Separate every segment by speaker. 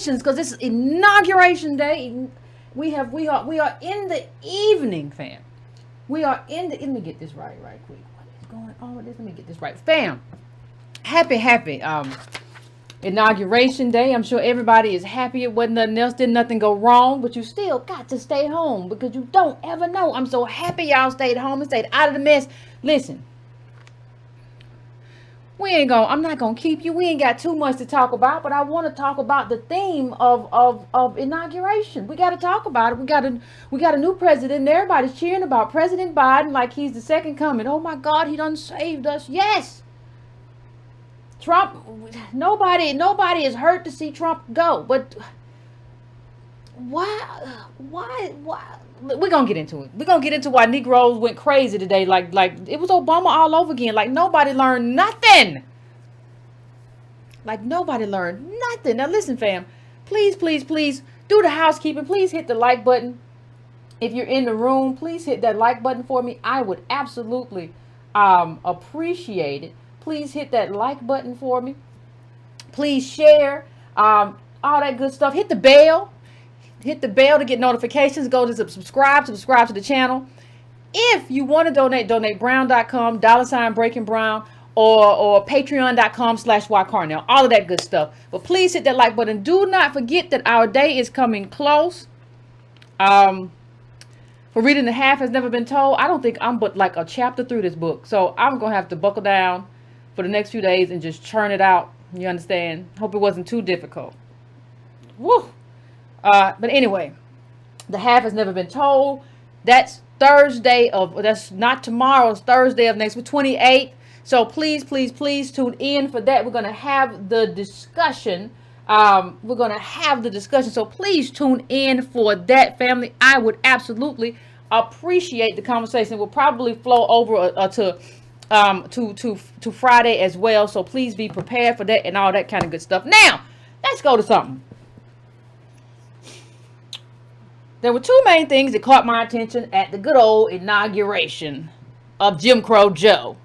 Speaker 1: congratulations, because it's Inauguration Day. We are in the evening, fam. We are in the, let me get this right quick. What is going on with this? Let me get this right. Fam, happy Inauguration Day. I'm sure everybody is happy. It wasn't nothing else. Did nothing go wrong, but you still got to stay home because you don't ever know. I'm so happy y'all stayed home and stayed out of the mess. Listen, I'm not gonna keep you. We ain't got too much to talk about, but I want to talk about the theme of inauguration. We got to talk about it. We got a new president and everybody's cheering about President Biden like he's the second coming. Oh my God, he done saved us. Yes. Trump, nobody is hurt to see Trump go, but why? We're gonna get into it. We're gonna get into why Negroes went crazy today. Like it was Obama all over again. Like nobody learned nothing. Now listen, fam. Please do the housekeeping. Please hit the like button. If you're in the room, please hit that like button for me. I would absolutely appreciate it. Please hit that like button for me. Please share all that good stuff. Hit the bell. Hit the bell to get notifications. Go to subscribe to the channel. If you want to donate brown.com, $breaking brown, or patreon.com/ycarnell. All of that good stuff. But please hit that like button. Do not forget that our day is coming close. For reading the half has never been told. I don't think I'm but like a chapter through this book. So I'm going to have to buckle down for the next few days and just churn it out. You understand? Hope it wasn't too difficult. Woo! But anyway, the half has never been told. That's that's not tomorrow. It's Thursday of next week, 28th. So please tune in for that. We're going to have the discussion. So please tune in for that, family. I would absolutely appreciate the conversation. We'll probably flow over to Friday as well. So please be prepared for that and all that kind of good stuff. Now, let's go to something. There were two main things that caught my attention at the good old inauguration of Jim Crow Joe.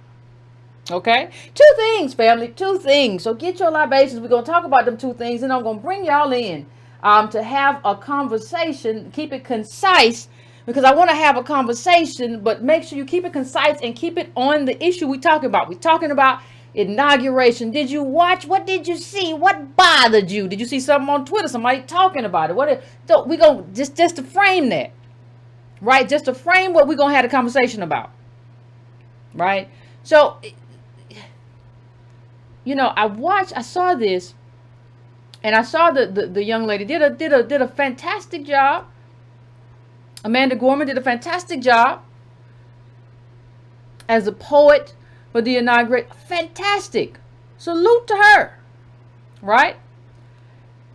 Speaker 1: Okay? Two things, family. Two things. So get your libations. We're going to talk about them two things. And I'm going to bring y'all in to have a conversation. Keep it concise. Because I want to have a conversation. But make sure you keep it concise and keep it on the issue we're talking about. We're talking about inauguration. Did you watch? What did you see? What bothered you? Did you see something on Twitter? Somebody talking about it? So we go just to frame that, right? Just to frame what we're gonna have a conversation about, right? So, I saw this, and I saw the young lady did a fantastic job. Amanda Gorman did a fantastic job as a poet. For the inauguration, fantastic. Salute to her, right?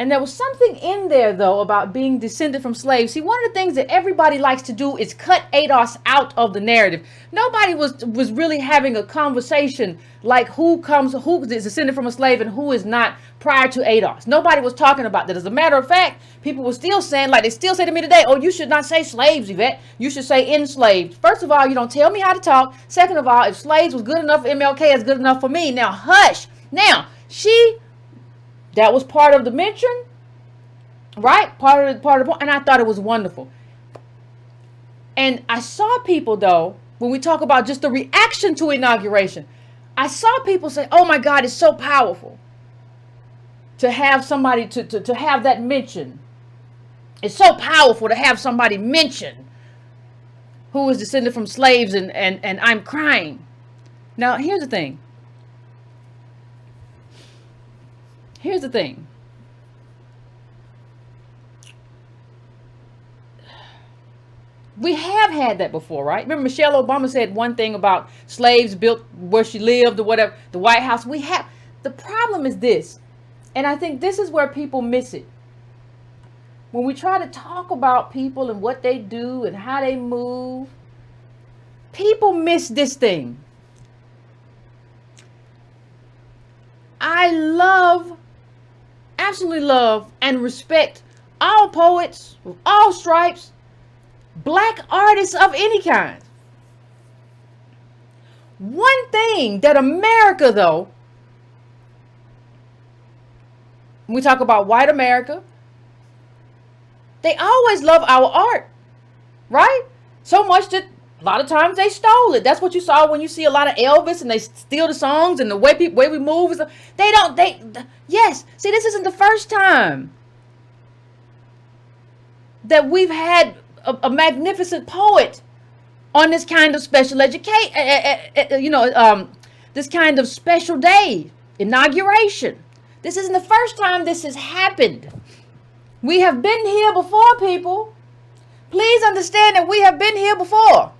Speaker 1: And there was something in there, though, about being descended from slaves. See, one of the things that everybody likes to do is cut ADOS out of the narrative. Nobody was really having a conversation like who is descended from a slave and who is not prior to ADOS. Nobody was talking about that. As a matter of fact, people were still saying, like they still say to me today, oh, you should not say slaves, Yvette. You should say enslaved. First of all, you don't tell me how to talk. Second of all, if slaves was good enough for MLK, it's good enough for me. Now, hush. Now, that was part of the mention, right? Part of the point, and I thought it was wonderful. And I saw people, though, when we talk about just the reaction to inauguration, I saw people say, oh my God, it's so powerful to have somebody to have that mention. It's so powerful to have somebody mention who is descended from slaves and I'm crying. Now, here's the thing. We have had that before, right? Remember Michelle Obama said one thing about slaves built where she lived or whatever, the White House. The problem is this, and I think this is where people miss it. When we try to talk about people and what they do and how they move, people miss this thing. I absolutely love and respect all poets of all stripes, black artists of any kind. One thing that America, though, when we talk about white America, They always love our art, right? So much that a lot of times they stole it. That's what you saw when you see a lot of Elvis and they steal the songs and the way we move. Yes. See, this isn't the first time that we've had a magnificent poet on this kind of special education, this kind of special day, inauguration. This isn't the first time this has happened. We have been here before, people. Please understand that we have been here before.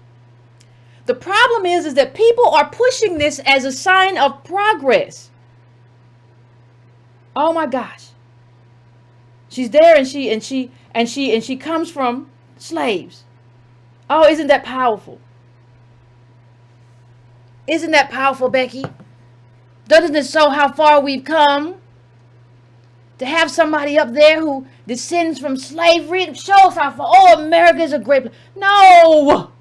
Speaker 1: The problem is that people are pushing this as a sign of progress. Oh my gosh. She's there and she comes from slaves. Oh, isn't that powerful? Isn't that powerful, Becky? Doesn't it show how far we've come? To have somebody up there who descends from slavery, it shows how far. Oh, America is a great place. No.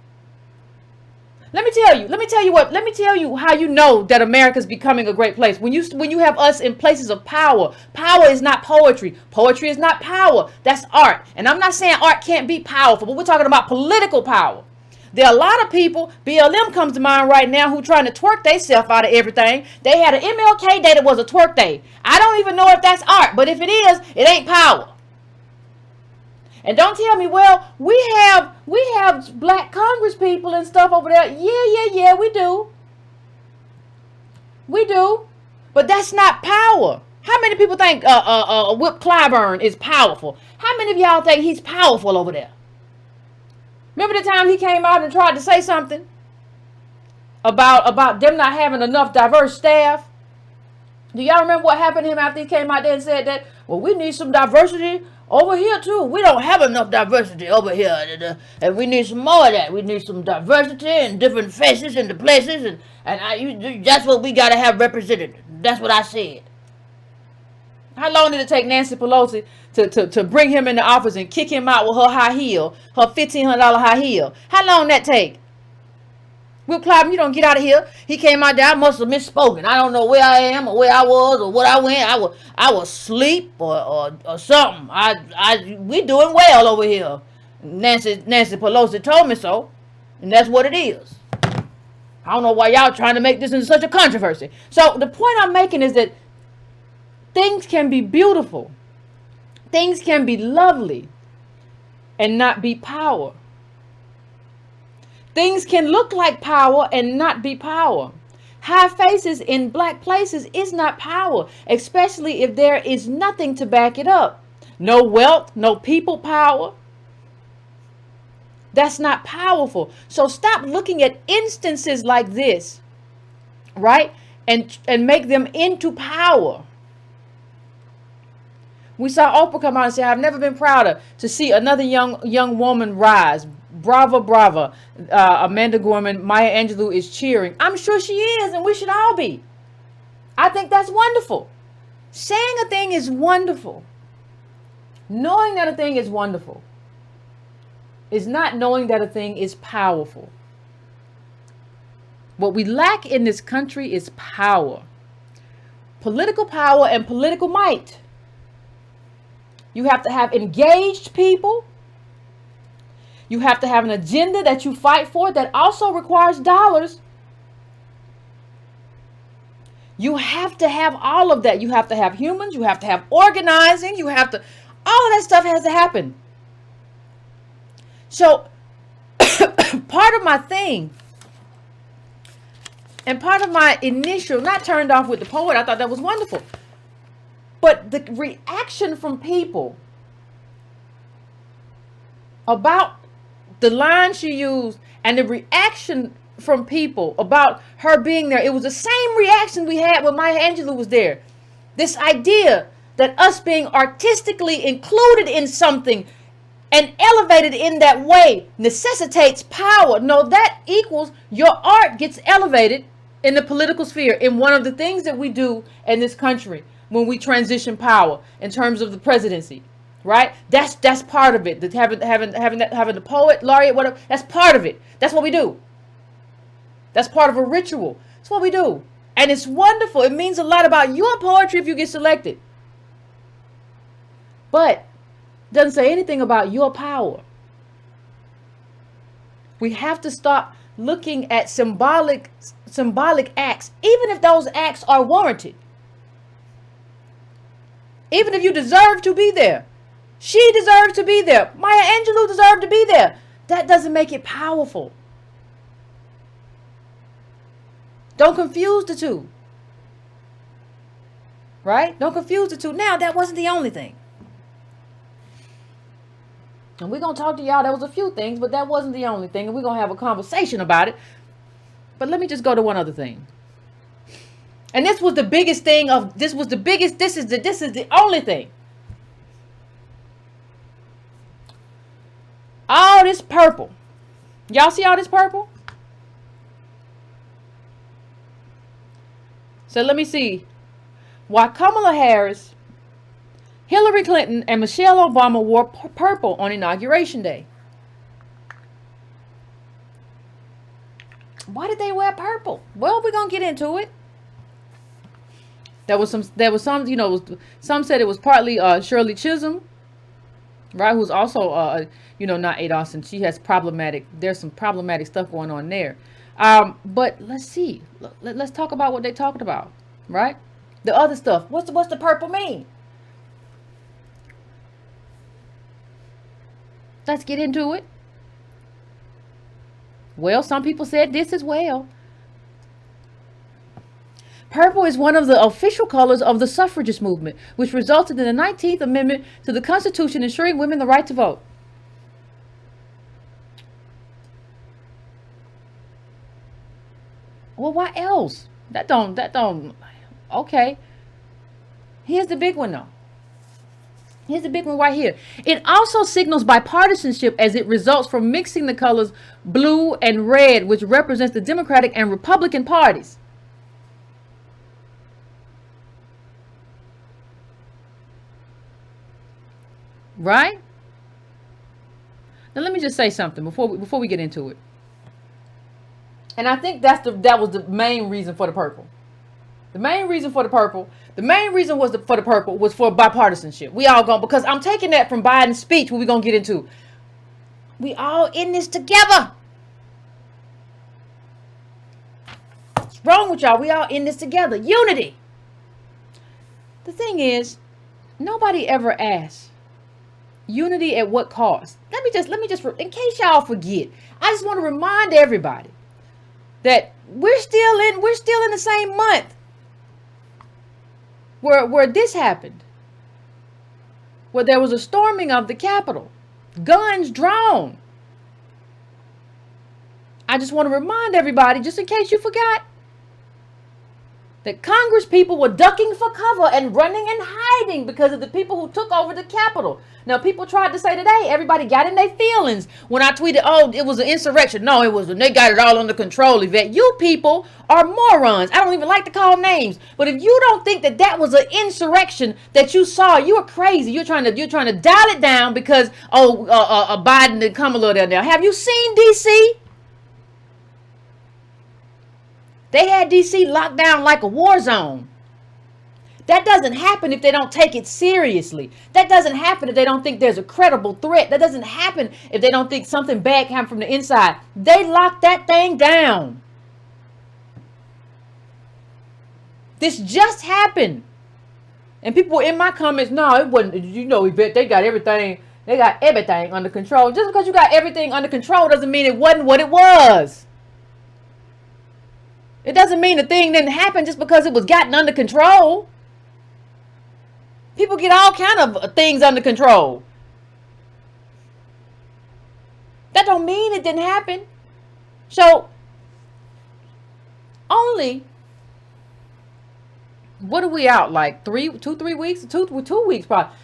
Speaker 1: Let me tell you how you know that America is becoming a great place. When you have us in places of power. Power is not poetry. Poetry is not power. That's art. And I'm not saying art can't be powerful, but we're talking about political power. There are a lot of people, BLM comes to mind right now, who trying to twerk themselves out of everything. They had an MLK day that was a twerk day. I don't even know if that's art, but if it is, it ain't power. And don't tell me, well, we have black Congress people and stuff over there. Yeah, we do. We do. But that's not power. How many people think Whip Clyburn is powerful? How many of y'all think he's powerful over there? Remember the time he came out and tried to say something about them not having enough diverse staff? Do y'all remember what happened to him after he came out there and said that? Well, we need some diversity over here too. We don't have enough diversity over here, and we need some more of that. We need some diversity and different faces in the places, and that's what we got to have represented. That's what I said. How long did it take Nancy Pelosi to bring him into office and kick him out with her high heel, her $1,500 high heel? How long that take? Will Clyburn, you don't get out of here. He came out there. I must have misspoken. I don't know where I am or where I was or what I went. I was asleep or something. We doing well over here. Nancy Pelosi told me so, and that's what it is. I don't know why y'all trying to make this into such a controversy. So the point I'm making is that things can be beautiful. Things can be lovely and not be power. Things can look like power and not be power. High faces in black places is not power, especially if there is nothing to back it up. No wealth, no people power. That's not powerful. So stop looking at instances like this, right? And make them into power. We saw Oprah come out and say, I've never been prouder to see another young woman rise. Brava, brava. Amanda Gorman, Maya Angelou is cheering. I'm sure she is, and we should all be. I think that's wonderful. Saying a thing is wonderful. Knowing that a thing is wonderful is not knowing that a thing is powerful. What we lack in this country is power. Political power and political might. You have to have engaged people. You have to have an agenda that you fight for that also requires dollars. You have to have all of that. You have to have humans. You have to have organizing. All of that stuff has to happen. So part of my thing and part of my initial, not turned off with the poet, I thought that was wonderful. But the reaction from people about the line she used and the reaction from people about her being there, it was the same reaction we had when Maya Angelou was there. This idea that us being artistically included in something and elevated in that way necessitates power. No, that equals your art gets elevated in the political sphere, in one of the things that we do in this country when we transition power in terms of the presidency. Right? That's part of it. Having the poet, laureate, whatever, that's part of it. That's what we do. That's part of a ritual. That's what we do. And it's wonderful. It means a lot about your poetry if you get selected. But Doesn't say anything about your power. We have to stop looking at symbolic acts, even if those acts are warranted. Even if you deserve to be there. She deserves to be there. Maya Angelou deserved to be there. That doesn't make it powerful. Don't confuse the two. Right? Don't confuse the two. Now, that wasn't the only thing. And we're going to talk to y'all. There was a few things, but that wasn't the only thing. And we're going to have a conversation about it. But let me just go to one other thing. And this was the biggest thing this is the only thing. All this purple. Y'all see all this purple? So let me see. Why Kamala Harris, Hillary Clinton, and Michelle Obama wore purple on Inauguration Day. Why did they wear purple? Well, we're going to get into it. There was some, some said it was partly Shirley Chisholm, right? Who's also, not Ada Austin. She has there's some problematic stuff going on there. But let's see. Let's talk about what they talked about, right? The other stuff. What's the purple mean? Let's get into it. Well, some people said this as well. Purple is one of the official colors of the suffragist movement, which resulted in the 19th Amendment to the Constitution ensuring women the right to vote. Well, why else? That don't, okay. Here's the big one though. Here's the big one right here. It also signals bipartisanship as it results from mixing the colors blue and red, which represents the Democratic and Republican parties. Right? Now let me just say something before we get into it. And I think that was the main reason for the purple. The main reason for the purple was for bipartisanship. We all going, because I'm taking that from Biden's speech, what we're going to get into. We all in this together. What's wrong with y'all? We all in this together. Unity. The thing is, nobody ever asked, unity at what cost? Let me just, in case y'all forget, I just want to remind everybody that we're still in the same month where this happened, where there was a storming of the Capitol, guns drawn. I just want to remind everybody, just in case you forgot, that Congress people were ducking for cover and running and hiding because of the people who took over the Capitol. Now, people tried to say today, everybody got in their feelings when I tweeted, oh, it was an insurrection. No, it wasn't. They got it all under control, Yvette. You people are morons. I don't even like to call names. But if you don't think that was an insurrection that you saw, you are crazy. You're trying to dial it down because, Biden and Kamala there now. Have you seen D.C.? They had D.C. locked down like a war zone. That doesn't happen if they don't take it seriously. That doesn't happen if they don't think there's a credible threat. That doesn't happen if they don't think something bad happened from the inside. They locked that thing down. This just happened. And people were in my comments, no, it wasn't, Yvette, they got everything under control. Just because you got everything under control doesn't mean it wasn't what it was. It doesn't mean the thing didn't happen just because it was gotten under control. People get all kind of things under control. That don't mean it didn't happen. So, only, what are we out, like 3 weeks? Two weeks probably,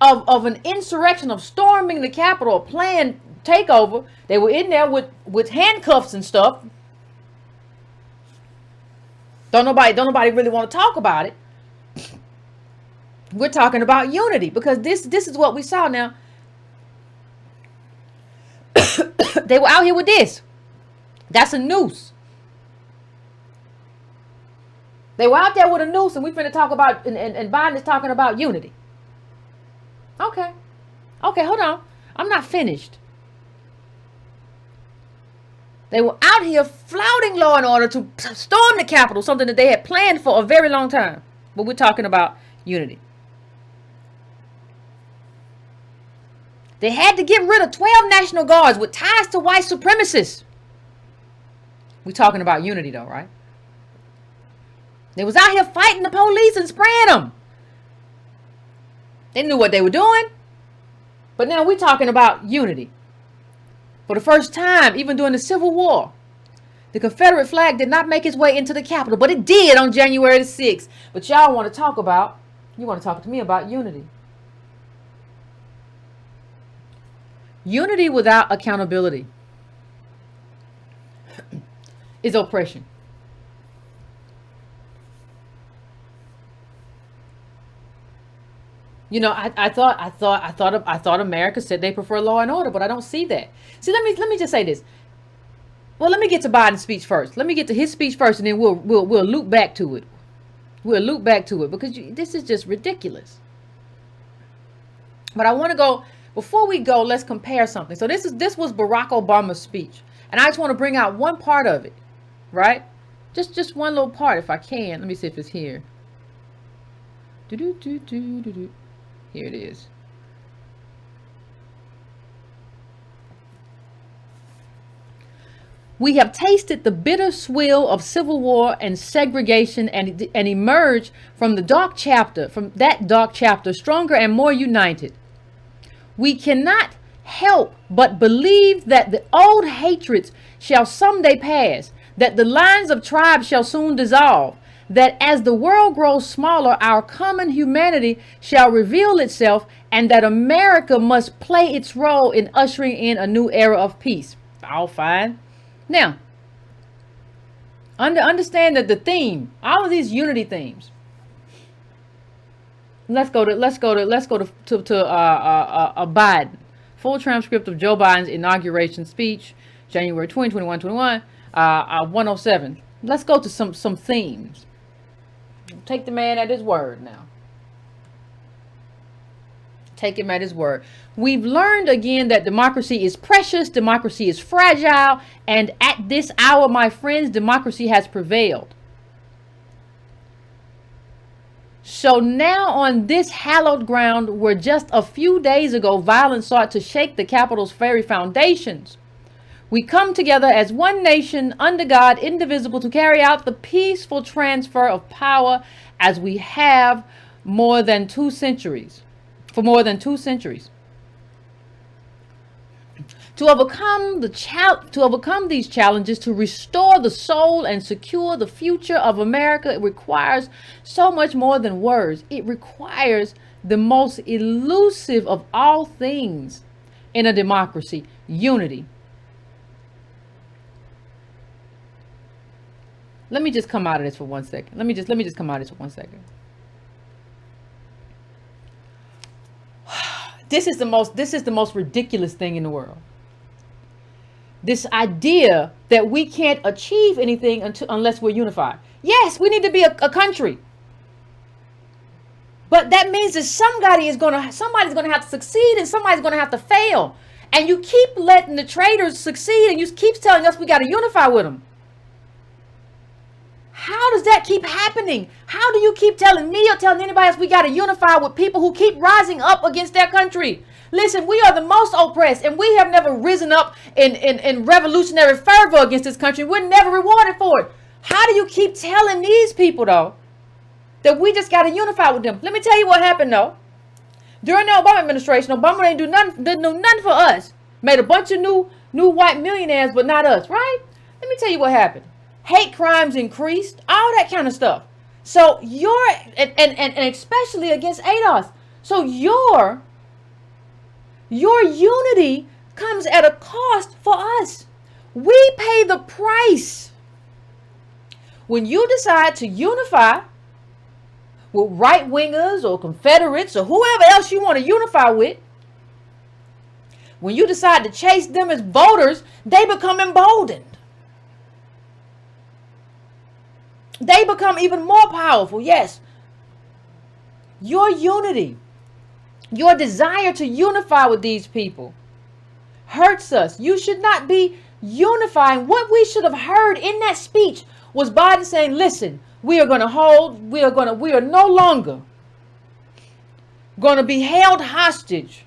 Speaker 1: of an insurrection, of storming the Capitol, planned takeover. They were in there with handcuffs and stuff. Don't nobody really want to talk about it. We're talking about unity because this is what we saw now. They were out here with this. That's a noose. They were out there with a noose, and we finna talk about, and Biden is talking about unity. Okay. Okay, hold on. I'm not finished. They were out here flouting law and order to storm the Capitol, something that they had planned for a very long time. But we're talking about unity. They had to get rid of 12 National Guards with ties to white supremacists. We're talking about unity though, right? They was out here fighting the police and spraying them. They knew what they were doing. But now we're talking about unity. For the first time, even during the Civil War, the Confederate flag did not make its way into the Capitol, but it did on January the 6th. But y'all want to talk to me about unity. Unity without accountability is oppression. You know, I thought America said they prefer law and order, but I don't see that. See, let me just say this. Well, let me get to Biden's speech first. Let me get to his speech first, and then we'll loop back to it. We'll loop back to it because this is just ridiculous. But I want to go before we go. Let's compare something. So this was Barack Obama's speech, and I just want to bring out one part of it, right? Just one little part, if I can. Let me see if it's here. Here it is. We have tasted the bitter swill of civil war and segregation and emerged from that dark chapter, stronger and more united. We cannot help but believe that the old hatreds shall someday pass, that the lines of tribes shall soon dissolve, that as the world grows smaller, our common humanity shall reveal itself, and that America must play its role in ushering in a new era of peace. All fine. Now, understand that the theme, all of these unity themes. Let's go to Biden. Full transcript of Joe Biden's inauguration speech, January 20, 21, 107. Let's go to some themes. Take the man at his word now. Take him at his word. We've learned again that democracy is precious, democracy is fragile, and at this hour, my friends, democracy has prevailed. So now on this hallowed ground where just a few days ago violence sought to shake the Capitol's very foundations, we come together as one nation under God, indivisible, to carry out the peaceful transfer of power as we have for more than 2 centuries. To overcome these challenges, to restore the soul and secure the future of America, it requires so much more than words. It requires the most elusive of all things in a democracy: unity. Let me just come out of this for 1 second. Let me just come out of this for 1 second. This is the most ridiculous thing in the world. This idea that we can't achieve anything unless we're unified. Yes, we need to be a country. But that means that somebody's going to have to succeed and somebody's going to have to fail. And you keep letting the traitors succeed and you keep telling us we got to unify with them. How does that keep happening? How do you keep telling me or telling anybody else we got to unify with people who keep rising up against their country? Listen, we are the most oppressed, and we have never risen up in revolutionary fervor against this country. We're never rewarded for it. How do you keep telling these people, though, that we just got to unify with them? Let me tell you what happened, though. During the Obama administration, Obama didn't do nothing for us. Made a bunch of new white millionaires, but not us, right? Let me tell you what happened. Hate crimes increased, all that kind of stuff. So and especially against ADOS. So your unity comes at a cost for us. We pay the price. When you decide to unify with right-wingers or Confederates or whoever else you want to unify with, when you decide to chase them as voters, they become emboldened. They become even more powerful. Yes. Your unity Your desire to unify with these people hurts us. You should not be unifying. What we should have heard in that speech was Biden saying, listen, we are no longer going to be held hostage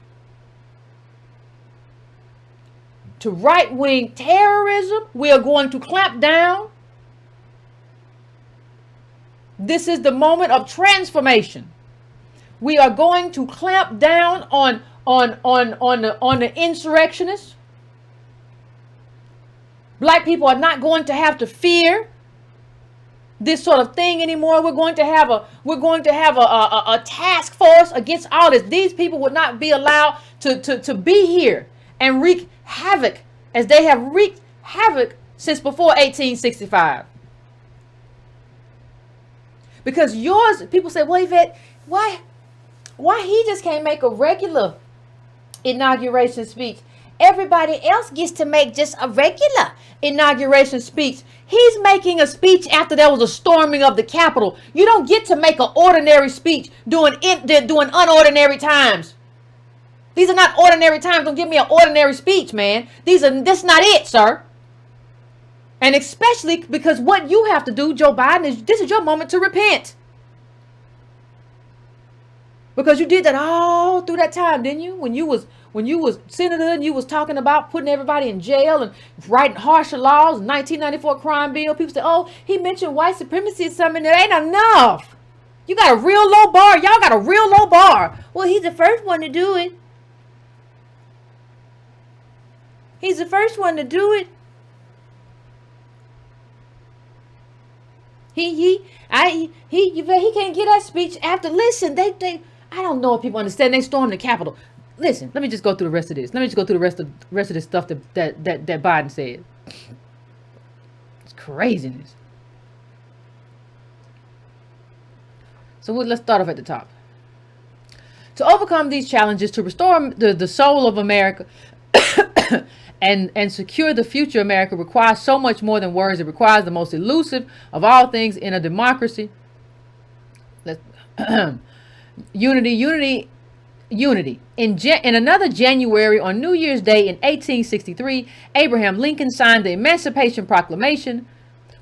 Speaker 1: to right-wing terrorism. We are going to clamp down. This is the moment of transformation. We are going to clamp down on the insurrectionists. Black people are not going to have to fear this sort of thing anymore. We're going to have a task force against all this. These people would not be allowed to be here and wreak havoc as they have wreaked havoc since before 1865. Because people say, well, Yvette, why he just can't make a regular inauguration speech? Everybody else gets to make just a regular inauguration speech. He's making a speech after there was a storming of the Capitol. You don't get to make an ordinary speech during unordinary times. These are not ordinary times. Don't give me an ordinary speech, man. That's not it, sir. And especially because what you have to do, Joe Biden, this is your moment to repent. Because you did that all through that time, didn't you? When you was senator and you was talking about putting everybody in jail and writing harsher laws, 1994 crime bill. People say, oh, he mentioned white supremacy or something. That ain't enough. You got a real low bar. Y'all got a real low bar. Well, he's the first one to do it. He's the first one to do it. He can't get that speech after. Listen, I don't know if people understand. They stormed the Capitol. Listen, let me just go through the rest of this. Let me just go through the rest of this stuff that Biden said. It's craziness. So let's start off at the top. To overcome these challenges, to restore the soul of America and secure the future of America requires so much more than words. It requires the most elusive of all things in a democracy. Unity. In another January, on New Year's Day in 1863, Abraham Lincoln signed the Emancipation Proclamation.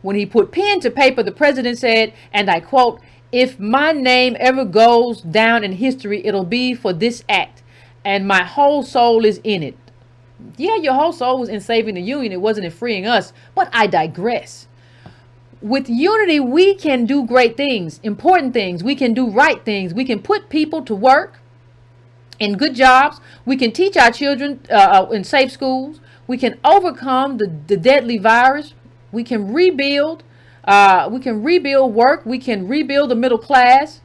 Speaker 1: When he put pen to paper, the president said, and I quote, "If my name ever goes down in history, it'll be for this act, and my whole soul is in it." Yeah, your whole soul was in saving the Union. It wasn't in freeing us, but I digress. With unity, we can do great things, important things. We can do right things. We can put people to work in good jobs. We can teach our children in safe schools. We can overcome the deadly virus. We can rebuild. Work. We can rebuild the middle class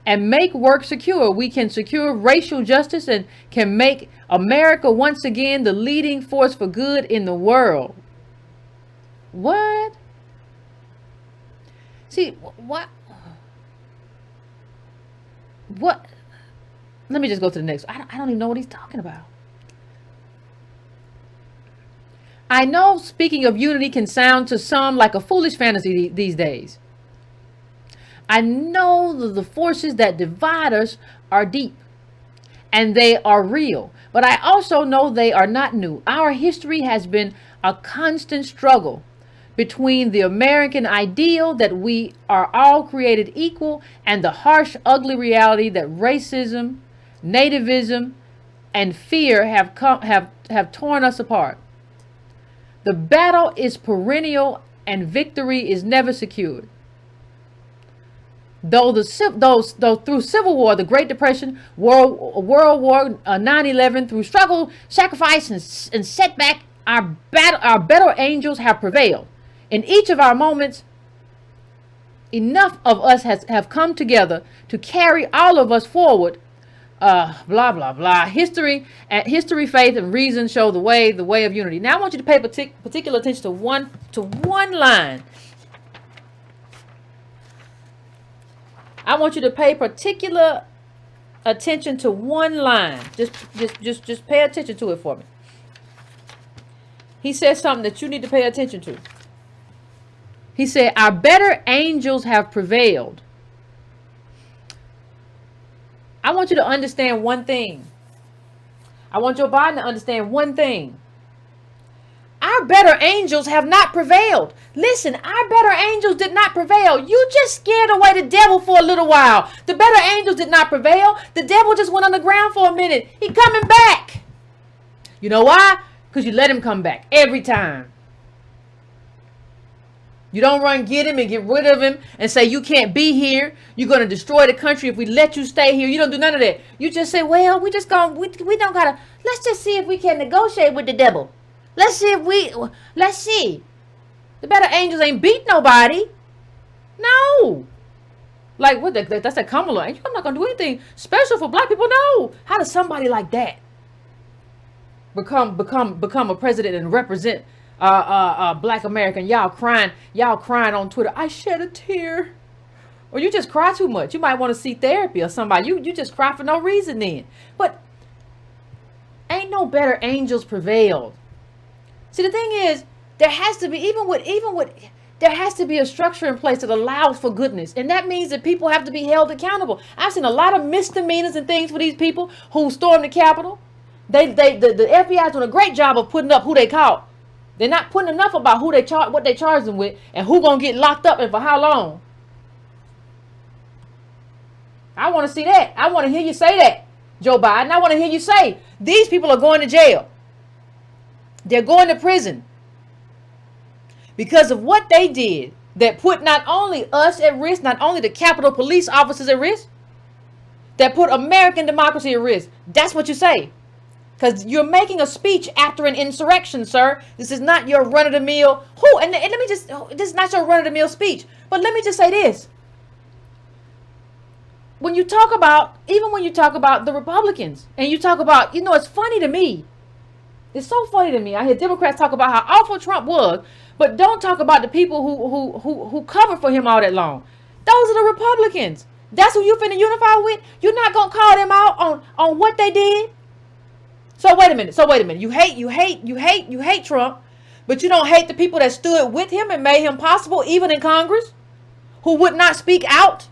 Speaker 1: and make work secure. We can secure racial justice and can make America once again the leading force for good in the world. What? See, what? Let me just go to the next. I don't even know what he's talking about. I know speaking of unity can sound to some like a foolish fantasy these days. I know the forces that divide us are deep and they are real, but I also know they are not new. Our history has been a constant struggle between the American ideal that we are all created equal and the harsh, ugly reality that racism, nativism, and fear have torn us apart. The battle is perennial and victory is never secured. Though through Civil War, the Great Depression, World War, 9/11, through struggle, sacrifice, and setback, our better angels have prevailed. In each of our moments, enough of us have come together to carry all of us forward. Blah, blah, blah. History, faith, and reason show the way of unity. Now I want you to pay particular attention to one line. I want you to pay particular attention to one line. Just pay attention to it for me. He says something that you need to pay attention to. He said, our better angels have prevailed. I want you to understand one thing. I want Joe Biden to understand one thing. Our better angels have not prevailed. Listen, our better angels did not prevail. You just scared away the devil for a little while. The better angels did not prevail. The devil just went underground for a minute. He coming back. You know why? Because you let him come back every time. You don't run get him and get rid of him and say you can't be here. You're going to destroy the country if we let you stay here. You don't do none of that. You just say, well, we don't got to, let's just see if we can negotiate with the devil. Let's see. The better angels ain't beat nobody. No. Like, what? That's a Kamala. I'm not going to do anything special for black people. No. How does somebody like that become a president and represent black American? Y'all crying on Twitter. I shed a tear. Or you just cry too much. You might want to see therapy or somebody. You just cry for no reason then. But ain't no better angels prevailed. See, the thing is, there has to be, even with, there has to be a structure in place that allows for goodness. And that means that people have to be held accountable. I've seen a lot of misdemeanors and things for these people who stormed the Capitol. The FBI is doing a great job of putting up who they caught. They're not putting enough about who what they charged them with and who gonna get locked up and for how long. I want to see that. I want to hear you say that, Joe Biden. I want to hear you say these people are going to jail. They're going to prison because of what they did that put not only us at risk, not only the Capitol police officers at risk, that put American democracy at risk. That's what you say. Because you're making a speech after an insurrection, sir. This is not your run-of-the-mill. This is not your run-of-the-mill speech. But let me just say this. When you talk about the Republicans, and you talk about, it's funny to me. It's so funny to me. I hear Democrats talk about how awful Trump was, but don't talk about the people who covered for him all that long. Those are the Republicans. That's who you finna unify with. You're not gonna call them out on what they did. So wait a minute. You hate Trump, but you don't hate the people that stood with him and made him possible, even in Congress, who would not speak out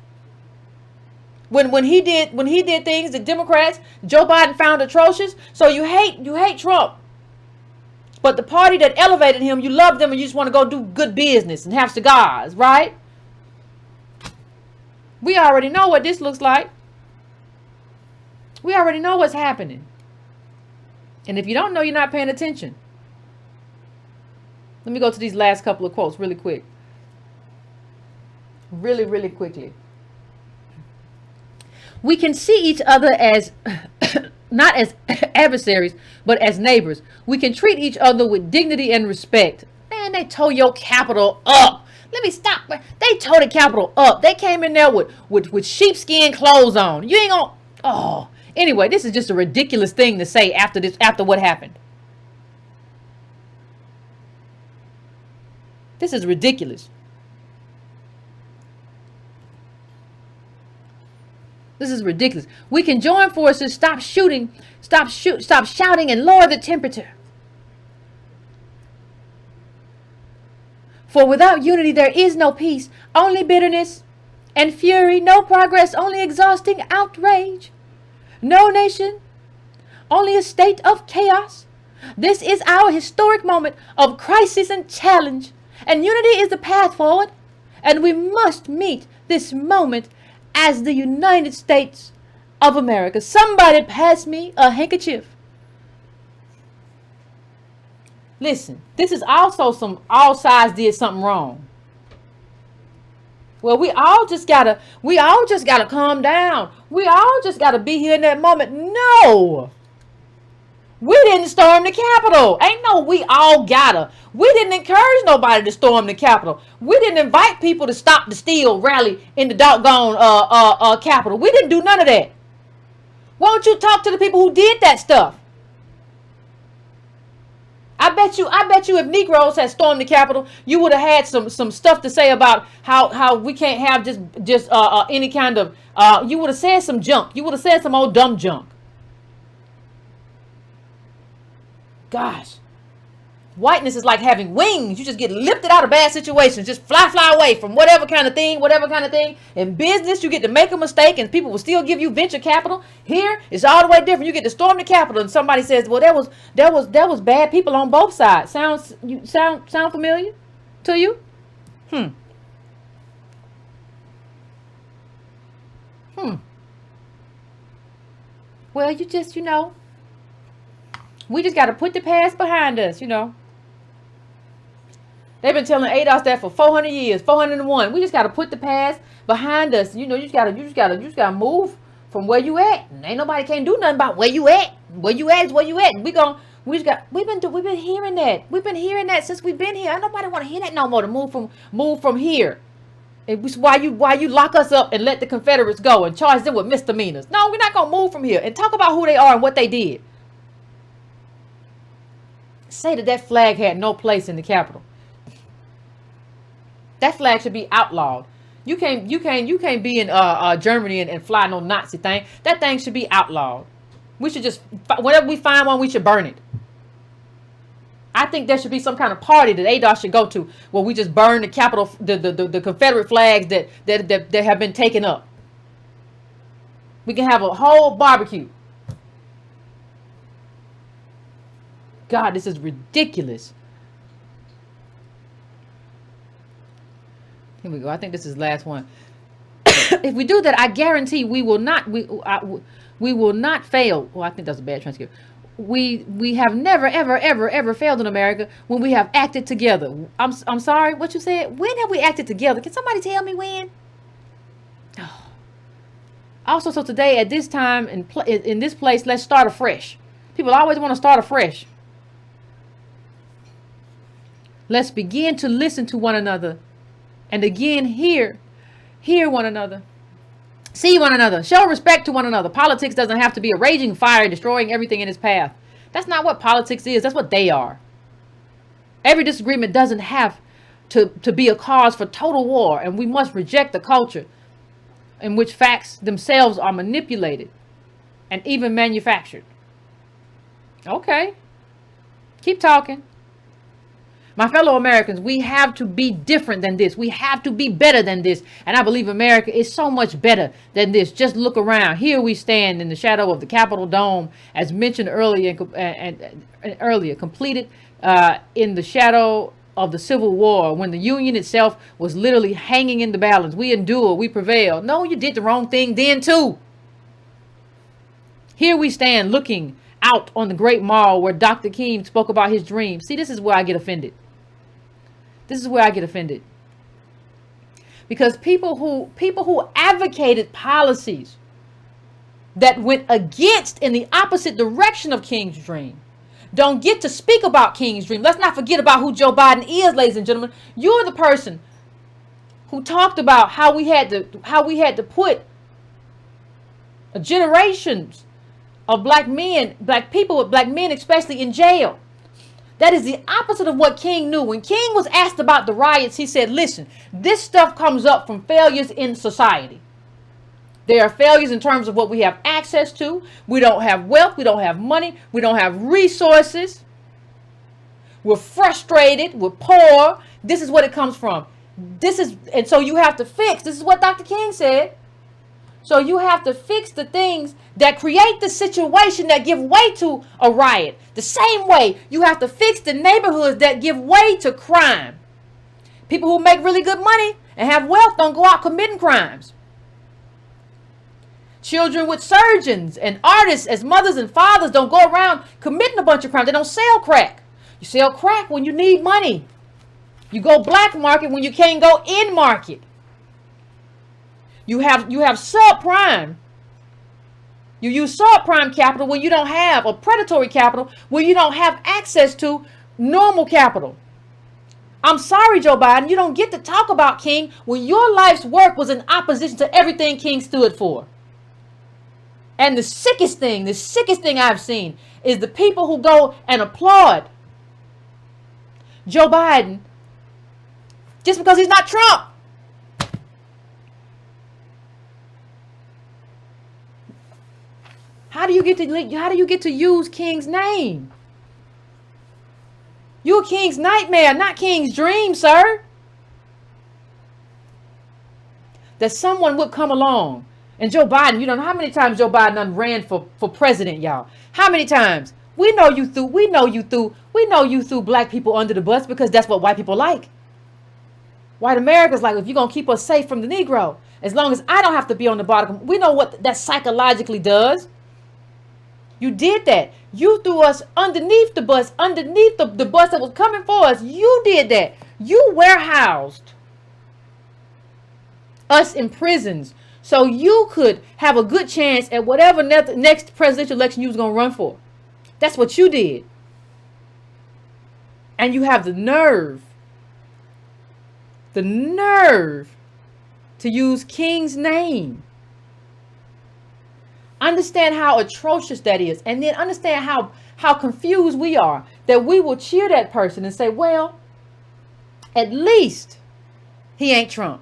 Speaker 1: when he did things that Democrats, Joe Biden found atrocious. So you hate Trump. But the party that elevated him, you love them and you just want to go do good business and have cigars, right? We already know what this looks like. We already know what's happening. And if you don't know, you're not paying attention. Let me go to these last couple of quotes really quick. Really, really quickly. We can see each other as not as adversaries, but as neighbors. We can treat each other with dignity and respect. Man, they tore your Capitol up. Let me stop. They tore the Capitol up. They came in there with sheepskin clothes on. You ain't gonna. Oh, anyway, this is just a ridiculous thing to say after what happened. This is ridiculous. This is ridiculous. We can join forces, stop shouting, and lower the temperature. For without unity, there is no peace, only bitterness and fury, no progress, only exhausting outrage. No nation, only a state of chaos. This is our historic moment of crisis and challenge, and unity is the path forward, and we must meet this moment as the United States of America. Somebody pass me a handkerchief. Listen, this is also all sides did something wrong. Well, we all just gotta calm down. We all just gotta be here in that moment. No. We didn't storm the Capitol. Ain't no we all gotta. We didn't encourage nobody to storm the Capitol. We didn't invite people to stop the steal rally in the doggone Capitol. We didn't do none of that. Why don't you talk to the people who did that stuff? I bet you if Negroes had stormed the Capitol, you would have had some stuff to say about how we can't have just any kind of you would have said some junk. You would have said some old dumb junk. Gosh. Whiteness is like having wings. You just get lifted out of bad situations. Just fly away from whatever kind of thing. In business, you get to make a mistake and people will still give you venture capital. Here, it's all the way different. You get to storm the Capitol and somebody says, well, that was bad people on both sides. Sound familiar to you? Well, you just, we just got to put the past behind us, They've been telling ADOS that for 400 years, 401. We just got to put the past behind us. You just gotta move from where you at. And ain't nobody can't do nothing about where you at. Where you at is where you at. And we've been hearing that. We've been hearing that since we've been here. Ain't nobody want to hear that no more. To move from here. It was why you lock us up and let the Confederates go and charge them with misdemeanors. No, we're not gonna move from here. And talk about who they are and what they did. Say that flag had no place in the Capitol. That flag should be outlawed. You can't be in Germany and fly no Nazi thing. That thing should be outlawed. We should just, whenever we find one, we should burn it. I think there should be some kind of party that ADOS should go to where we just burn the Capitol, the Confederate flags that have been taken up. We can have a whole barbecue. God, this is ridiculous. Here we go. I think this is the last one. If we do that, I guarantee we will not fail. Well, I think that's a bad transcript. We have never ever failed in America when we have acted together. I'm sorry, what you said? When have we acted together? Can somebody tell me when? Oh. Also, so today at this time in this place, let's start afresh. People always want to start afresh. Let's begin to listen to one another. And again, hear one another. See one another. Show respect to one another. Politics doesn't have to be a raging fire destroying everything in its path. That's not what politics is. That's what they are. Every disagreement doesn't have to be a cause for total war. And we must reject the culture in which facts themselves are manipulated and even manufactured. Okay. Keep talking. My fellow Americans, we have to be different than this. We have to be better than this. And I believe America is so much better than this. Just look around. Here we stand in the shadow of the Capitol Dome, as mentioned earlier, completed in the shadow of the Civil War, when the Union itself was literally hanging in the balance. We endured, we prevailed. No, you did the wrong thing then too. Here we stand looking out on the Great Mall where Dr. King spoke about his dreams. See, this is where I get offended. This is where I get offended. Because people who advocated policies that went against in the opposite direction of King's dream don't get to speak about King's dream. Let's not forget about who Joe Biden is, ladies and gentlemen. You're the person who talked about how we had to put generations of black men especially in jail. That is the opposite of what King knew. When King was asked about the riots, he said, listen, this stuff comes up from failures in society. There are failures in terms of what we have access to. We don't have wealth. We don't have money. We don't have resources. We're frustrated. We're poor. This is what it comes from. And so you have to fix. This is what Dr. King said. So you have to fix the things that create the situation that give way to a riot. The same way you have to fix the neighborhoods that give way to crime. People who make really good money and have wealth don't go out committing crimes. Children with surgeons and artists as mothers and fathers don't go around committing a bunch of crimes. They don't sell crack. You sell crack when you need money. You go black market when you can't go in market. You have subprime. You use subprime capital when you don't have, or predatory capital when you don't have access to normal capital. I'm sorry, Joe Biden, you don't get to talk about King when your life's work was in opposition to everything King stood for. And the sickest thing I've seen is the people who go and applaud Joe Biden just because he's not Trump. How do you get to use King's name? You're a king's nightmare, not king's dream, sir. That someone would come along. And Joe Biden, you don't know how many times Joe Biden done ran for president, y'all. How many times? We know you threw black people under the bus because that's what white people like. White America's like, if you're going to keep us safe from the Negro, as long as I don't have to be on the bottom, we know what that psychologically does. You did that. You threw us underneath the bus, underneath the bus that was coming for us. You did that. You warehoused us in prisons so you could have a good chance at whatever next presidential election you was going to run for. That's what you did. And you have the nerve to use King's name. Understand how atrocious that is. And then understand how confused we are that we will cheer that person and say, well, at least he ain't Trump.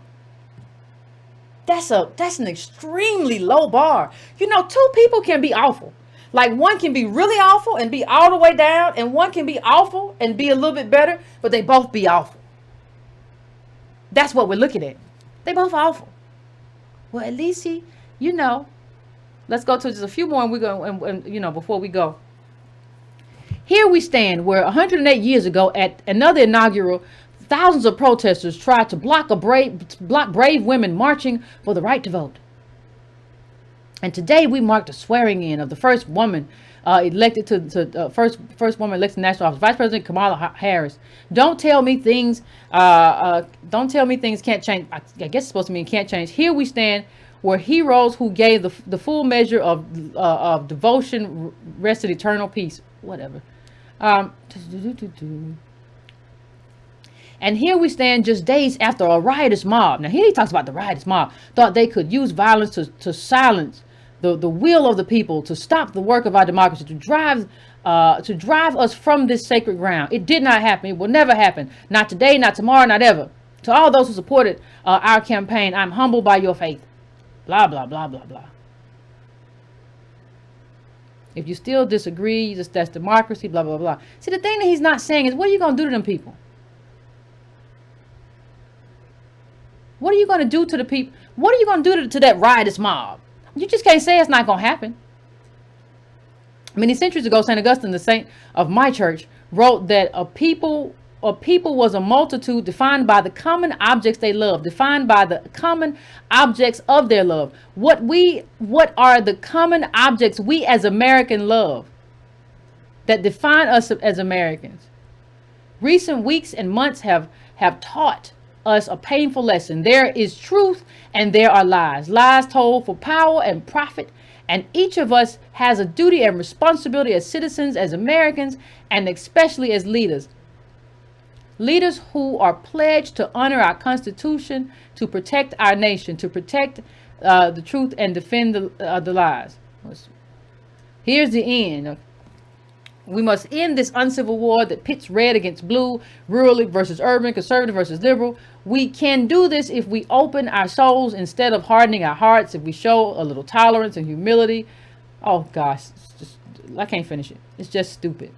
Speaker 1: That's an extremely low bar. You know, two people can be awful. Like one can be really awful and be all the way down, and one can be awful and be a little bit better, but they both be awful. That's what we're looking at. They both awful. Well, at least he, you know, let's go to just a few more and we go, and you know, before we go. Here we stand where 108 years ago at another inaugural, thousands of protesters tried to block brave women marching for the right to vote. And today we mark the swearing in of the first woman elected to first woman elected to national office, Vice President Kamala Harris. Don't tell me things can't change. I guess it's supposed to mean can't change. Here we stand where heroes who gave the full measure of devotion rested eternal peace. Whatever. And here we stand just days after a riotous mob. Now here he talks about the riotous mob. Thought they could use violence to silence the will of the people, to stop the work of our democracy, to drive us from this sacred ground. It did not happen. It will never happen. Not today, not tomorrow, not ever. To all those who supported our campaign, I'm humbled by your faith. Blah, blah, blah, blah, blah. If you still disagree, that's democracy, blah, blah, blah. See, the thing that he's not saying is, what are you going to do to them people? What are you going to do to the people? What are you going to do to that riotous mob? You just can't say it's not going to happen. Many centuries ago, St. Augustine, the saint of my church, wrote that a people was a multitude defined by the common objects they love, defined by the common objects of their love. What are the common objects we as Americans love that define us as Americans? Recent weeks and months have taught us a painful lesson. There is truth and there are lies. Lies told for power and profit. And each of us has a duty and responsibility as citizens, as Americans, and especially as leaders. Leaders who are pledged to honor our Constitution, to protect our nation, to protect the truth and defend the lies. Here's the end. We must end this uncivil war that pits red against blue, rural versus urban, conservative versus liberal. We can do this if we open our souls instead of hardening our hearts, if we show a little tolerance and humility. Oh gosh, I can't finish it. It's just stupid.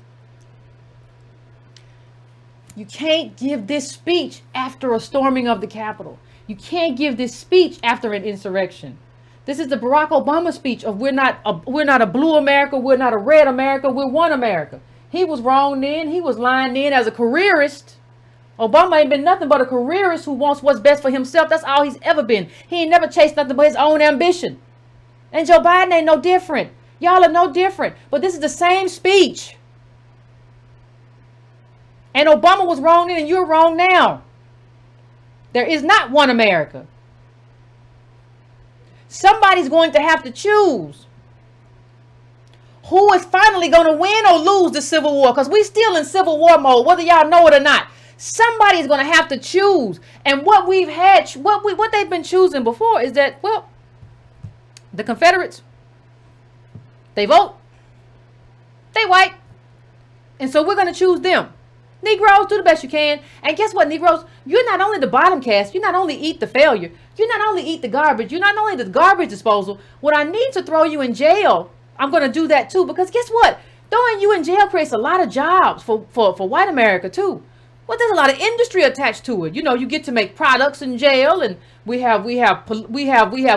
Speaker 1: You can't give this speech after a storming of the Capitol. You can't give this speech after an insurrection. This is the Barack Obama speech of we're not a blue America, we're not a red America, we're one America. He was wrong then. He was lying then as a careerist. Obama ain't been nothing but a careerist who wants what's best for himself. That's all he's ever been. He ain't never chased nothing but his own ambition. And Joe Biden ain't no different. Y'all are no different. But this is the same speech. And Obama was wrong then and you're wrong now. There is not one America. Somebody's going to have to choose who is finally going to win or lose the Civil War, because we're still in Civil War mode, whether y'all know it or not. Somebody's going to have to choose. And what we've had, what they've been choosing before is that, well, the Confederates, they vote, they white, and so we're going to choose them. Negroes, do the best you can. And guess what, Negroes? You're not only the bottom cast. You not only eat the failure. You not only eat the garbage. You're not only the garbage disposal. When I need to throw you in jail, I'm going to do that too. Because guess what? Throwing you in jail creates a lot of jobs for white America too. Well, there's a lot of industry attached to it. You know, you get to make products in jail, and we have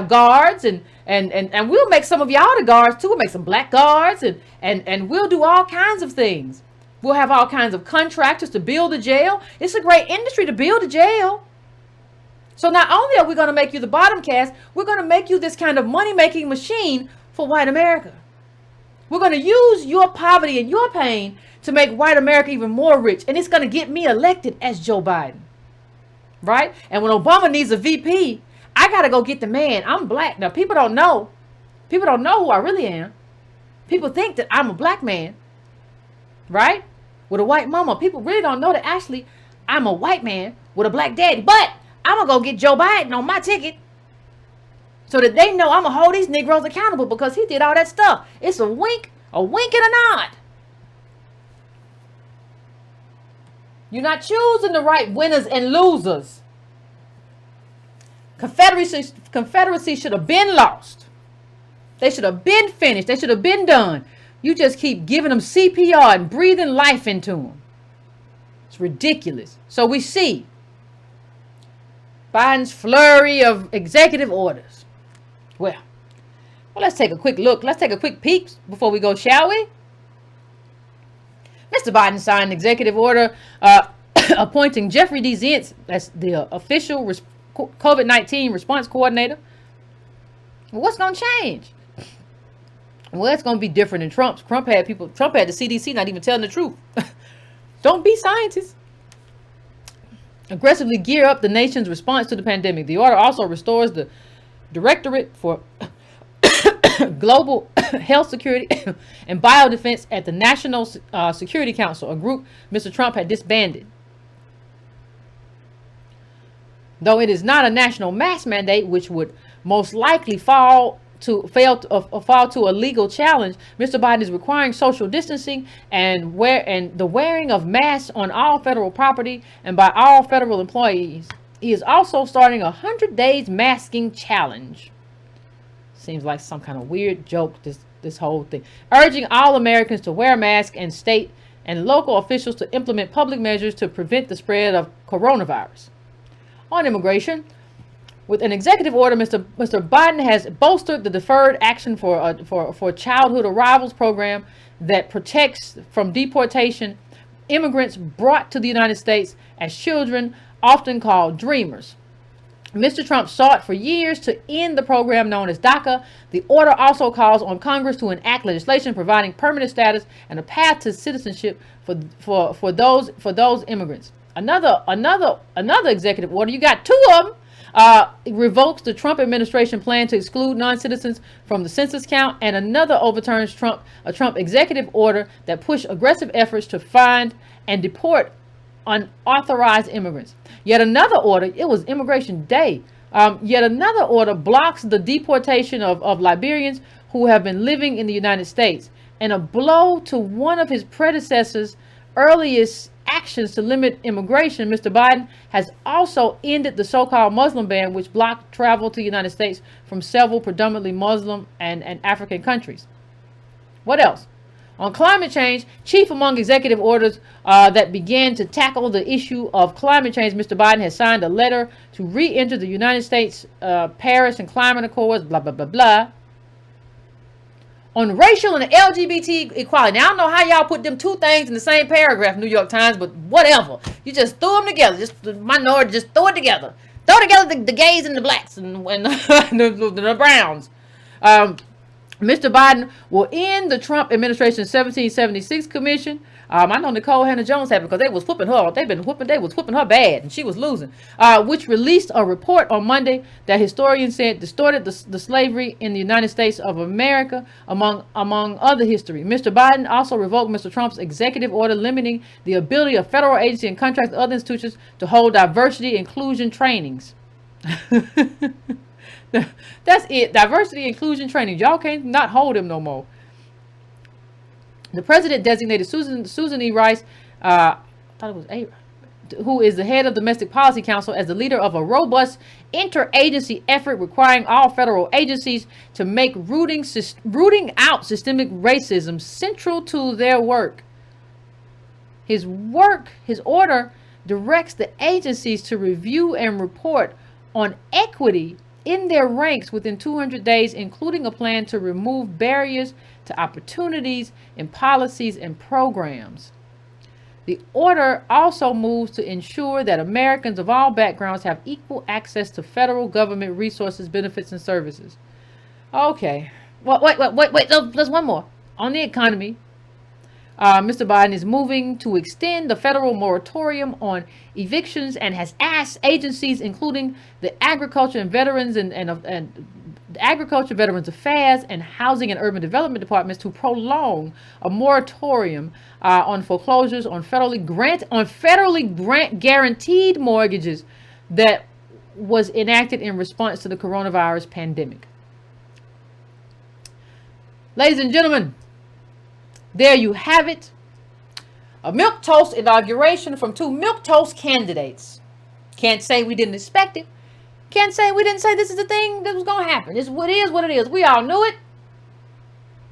Speaker 1: guards, and we'll make some of y'all the guards too. We'll make some black guards, and we'll do all kinds of things. We'll have all kinds of contractors to build a jail. It's a great industry to build a jail. So not only are we going to make you the bottom caste, we're going to make you this kind of money-making machine for white America. We're going to use your poverty and your pain to make white America even more rich. And it's going to get me elected as Joe Biden. Right? And when Obama needs a VP, I got to go get the man. I'm black. Now, people don't know. People don't know who I really am. People think that I'm a black man. Right? With a white mama. People really don't know that actually I'm a white man with a black daddy. But I'm going to go get Joe Biden on my ticket so that they know I'm going to hold these Negroes accountable because he did all that stuff. It's a wink and a nod. You're not choosing the right winners and losers. Confederacy should have been lost. They should have been finished. They should have been done. You just keep giving them CPR and breathing life into them. It's ridiculous. So we see Biden's flurry of executive orders. Well, let's take a quick look. Let's take a quick peek before we go, shall we? Mr. Biden signed an executive order appointing Jeffrey D. Zients as the official COVID-19 response coordinator. Well, what's going to change? Well, it's going to be different than Trump's. Trump had the CDC not even telling the truth. Don't be scientists. Aggressively gear up the nation's response to the pandemic. The order also restores the Directorate for Global Health Security and Biodefense at the National Security Council, a group Mr. Trump had disbanded. Though it is not a national mask mandate, which would most likely fall to a legal challenge, Mr. Biden is requiring social distancing and the wearing of masks on all federal property and by all federal employees. He is also starting a 100 days masking challenge. Seems like some kind of weird joke, this whole thing. Urging all Americans to wear masks and state and local officials to implement public measures to prevent the spread of coronavirus. On immigration, with an executive order, Mr. Biden has bolstered the Deferred Action for Childhood Arrivals program that protects from deportation immigrants brought to the United States as children, often called dreamers. Mr. Trump sought for years to end the program known as DACA. The order also calls on Congress to enact legislation providing permanent status and a path to citizenship for those immigrants. Another executive order, you got two of them, revokes the Trump administration plan to exclude non-citizens from the census count, and another overturns a Trump executive order that pushed aggressive efforts to find and deport unauthorized immigrants. Yet another order, it was Immigration Day, yet another order blocks the deportation of Liberians who have been living in the United States. And a blow to one of his predecessors' earliest actions to limit immigration, Mr. Biden has also ended the so-called Muslim ban, which blocked travel to the United States from several predominantly Muslim and African countries. What else? On climate change, chief among executive orders that began to tackle the issue of climate change, Mr. Biden has signed a letter to re-enter the United States Paris and Climate Accords, blah, blah, blah, blah. On racial and LGBT equality. Now, I don't know how y'all put them two things in the same paragraph, New York Times, but whatever. You just threw them together. Just the minority, just throw it together. Throw together the gays and the blacks and the browns. Mr. Biden will end the Trump administration's 1776 commission. I know Nicole Hannah-Jones had, because they was whooping her. They was whooping her bad, and she was losing. Which released a report on Monday that historians said distorted the slavery in the United States of America, among other history. Mr. Biden also revoked Mr. Trump's executive order limiting the ability of federal agencies and contracts and other institutions to hold diversity inclusion trainings. That's it. Diversity inclusion training. Y'all can't not hold him no more. The president designated Susan E. Rice, who is the head of Domestic Policy Council, as the leader of a robust interagency effort requiring all federal agencies to make rooting out systemic racism central to their work. His order directs the agencies to review and report on equity in their ranks within 200 days, including a plan to remove barriers to opportunities in policies and programs. The order also moves to ensure that Americans of all backgrounds have equal access to federal government resources, benefits, and services. Okay. Wait. There's one more. On the economy, Mr. Biden is moving to extend the federal moratorium on evictions and has asked agencies, including the Agriculture and Veterans Agriculture, Veterans Affairs, and Housing and Urban Development Departments, to prolong a moratorium on foreclosures on federally guaranteed mortgages that was enacted in response to the coronavirus pandemic. Ladies and gentlemen, there you have it. A milquetoast inauguration from two milquetoast candidates. Can't say we didn't expect it. Can't say we didn't say this is the thing that was going to happen. It's what it is. We all knew it.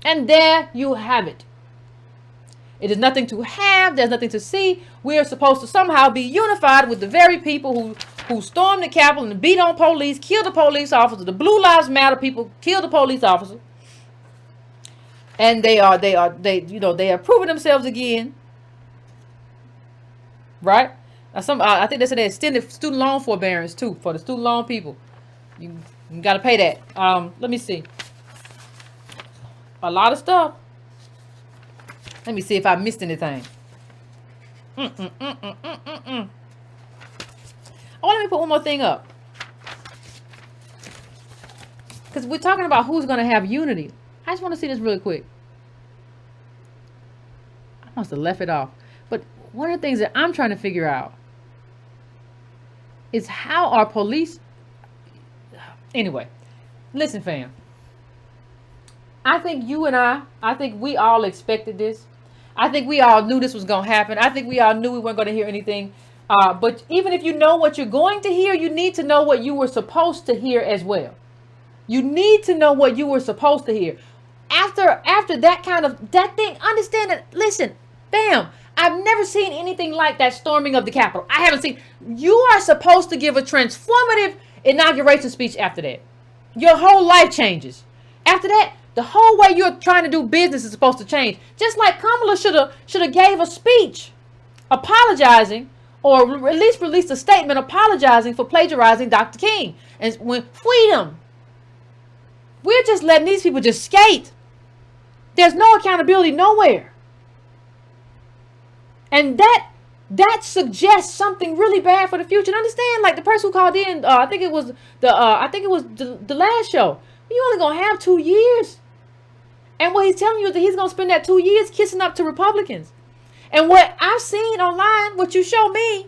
Speaker 1: And there you have it. It is nothing to have. There's nothing to see. We are supposed to somehow be unified with the very people who stormed the Capitol and beat on police, killed the police officer. The Blue Lives Matter people killed the police officer. And they are proving themselves again. Right? Now I think they said they extended student loan forbearance too for the student loan people. You got to pay that. Let me see. A lot of stuff. Let me see if I missed anything. Oh, let me put one more thing up. Because we're talking about who's going to have unity. I just want to see this really quick. I must have left it off. But one of the things that I'm trying to figure out is how our police... Anyway, listen, fam. I think you and I think we all expected this. I think we all knew this was going to happen. I think we all knew we weren't going to hear anything. But even if you know what you're going to hear, you need to know what you were supposed to hear as well. You need to know what you were supposed to hear. After that thing, understand that, listen, bam, I've never seen anything like that storming of the Capitol. I haven't seen. You are supposed to give a transformative inauguration speech after that. Your whole life changes. After that, the whole way you're trying to do business is supposed to change. Just like Kamala should have gave a speech apologizing, or at least released a statement apologizing for plagiarizing Dr. King. And when freedom, we're just letting these people just skate. There's no accountability nowhere. And that suggests something really bad for the future. And understand, like the person who called in, I think it was the last show. You only gonna have 2 years. And what he's telling you is that he's gonna spend that 2 years kissing up to Republicans. And what I've seen online, what you show me,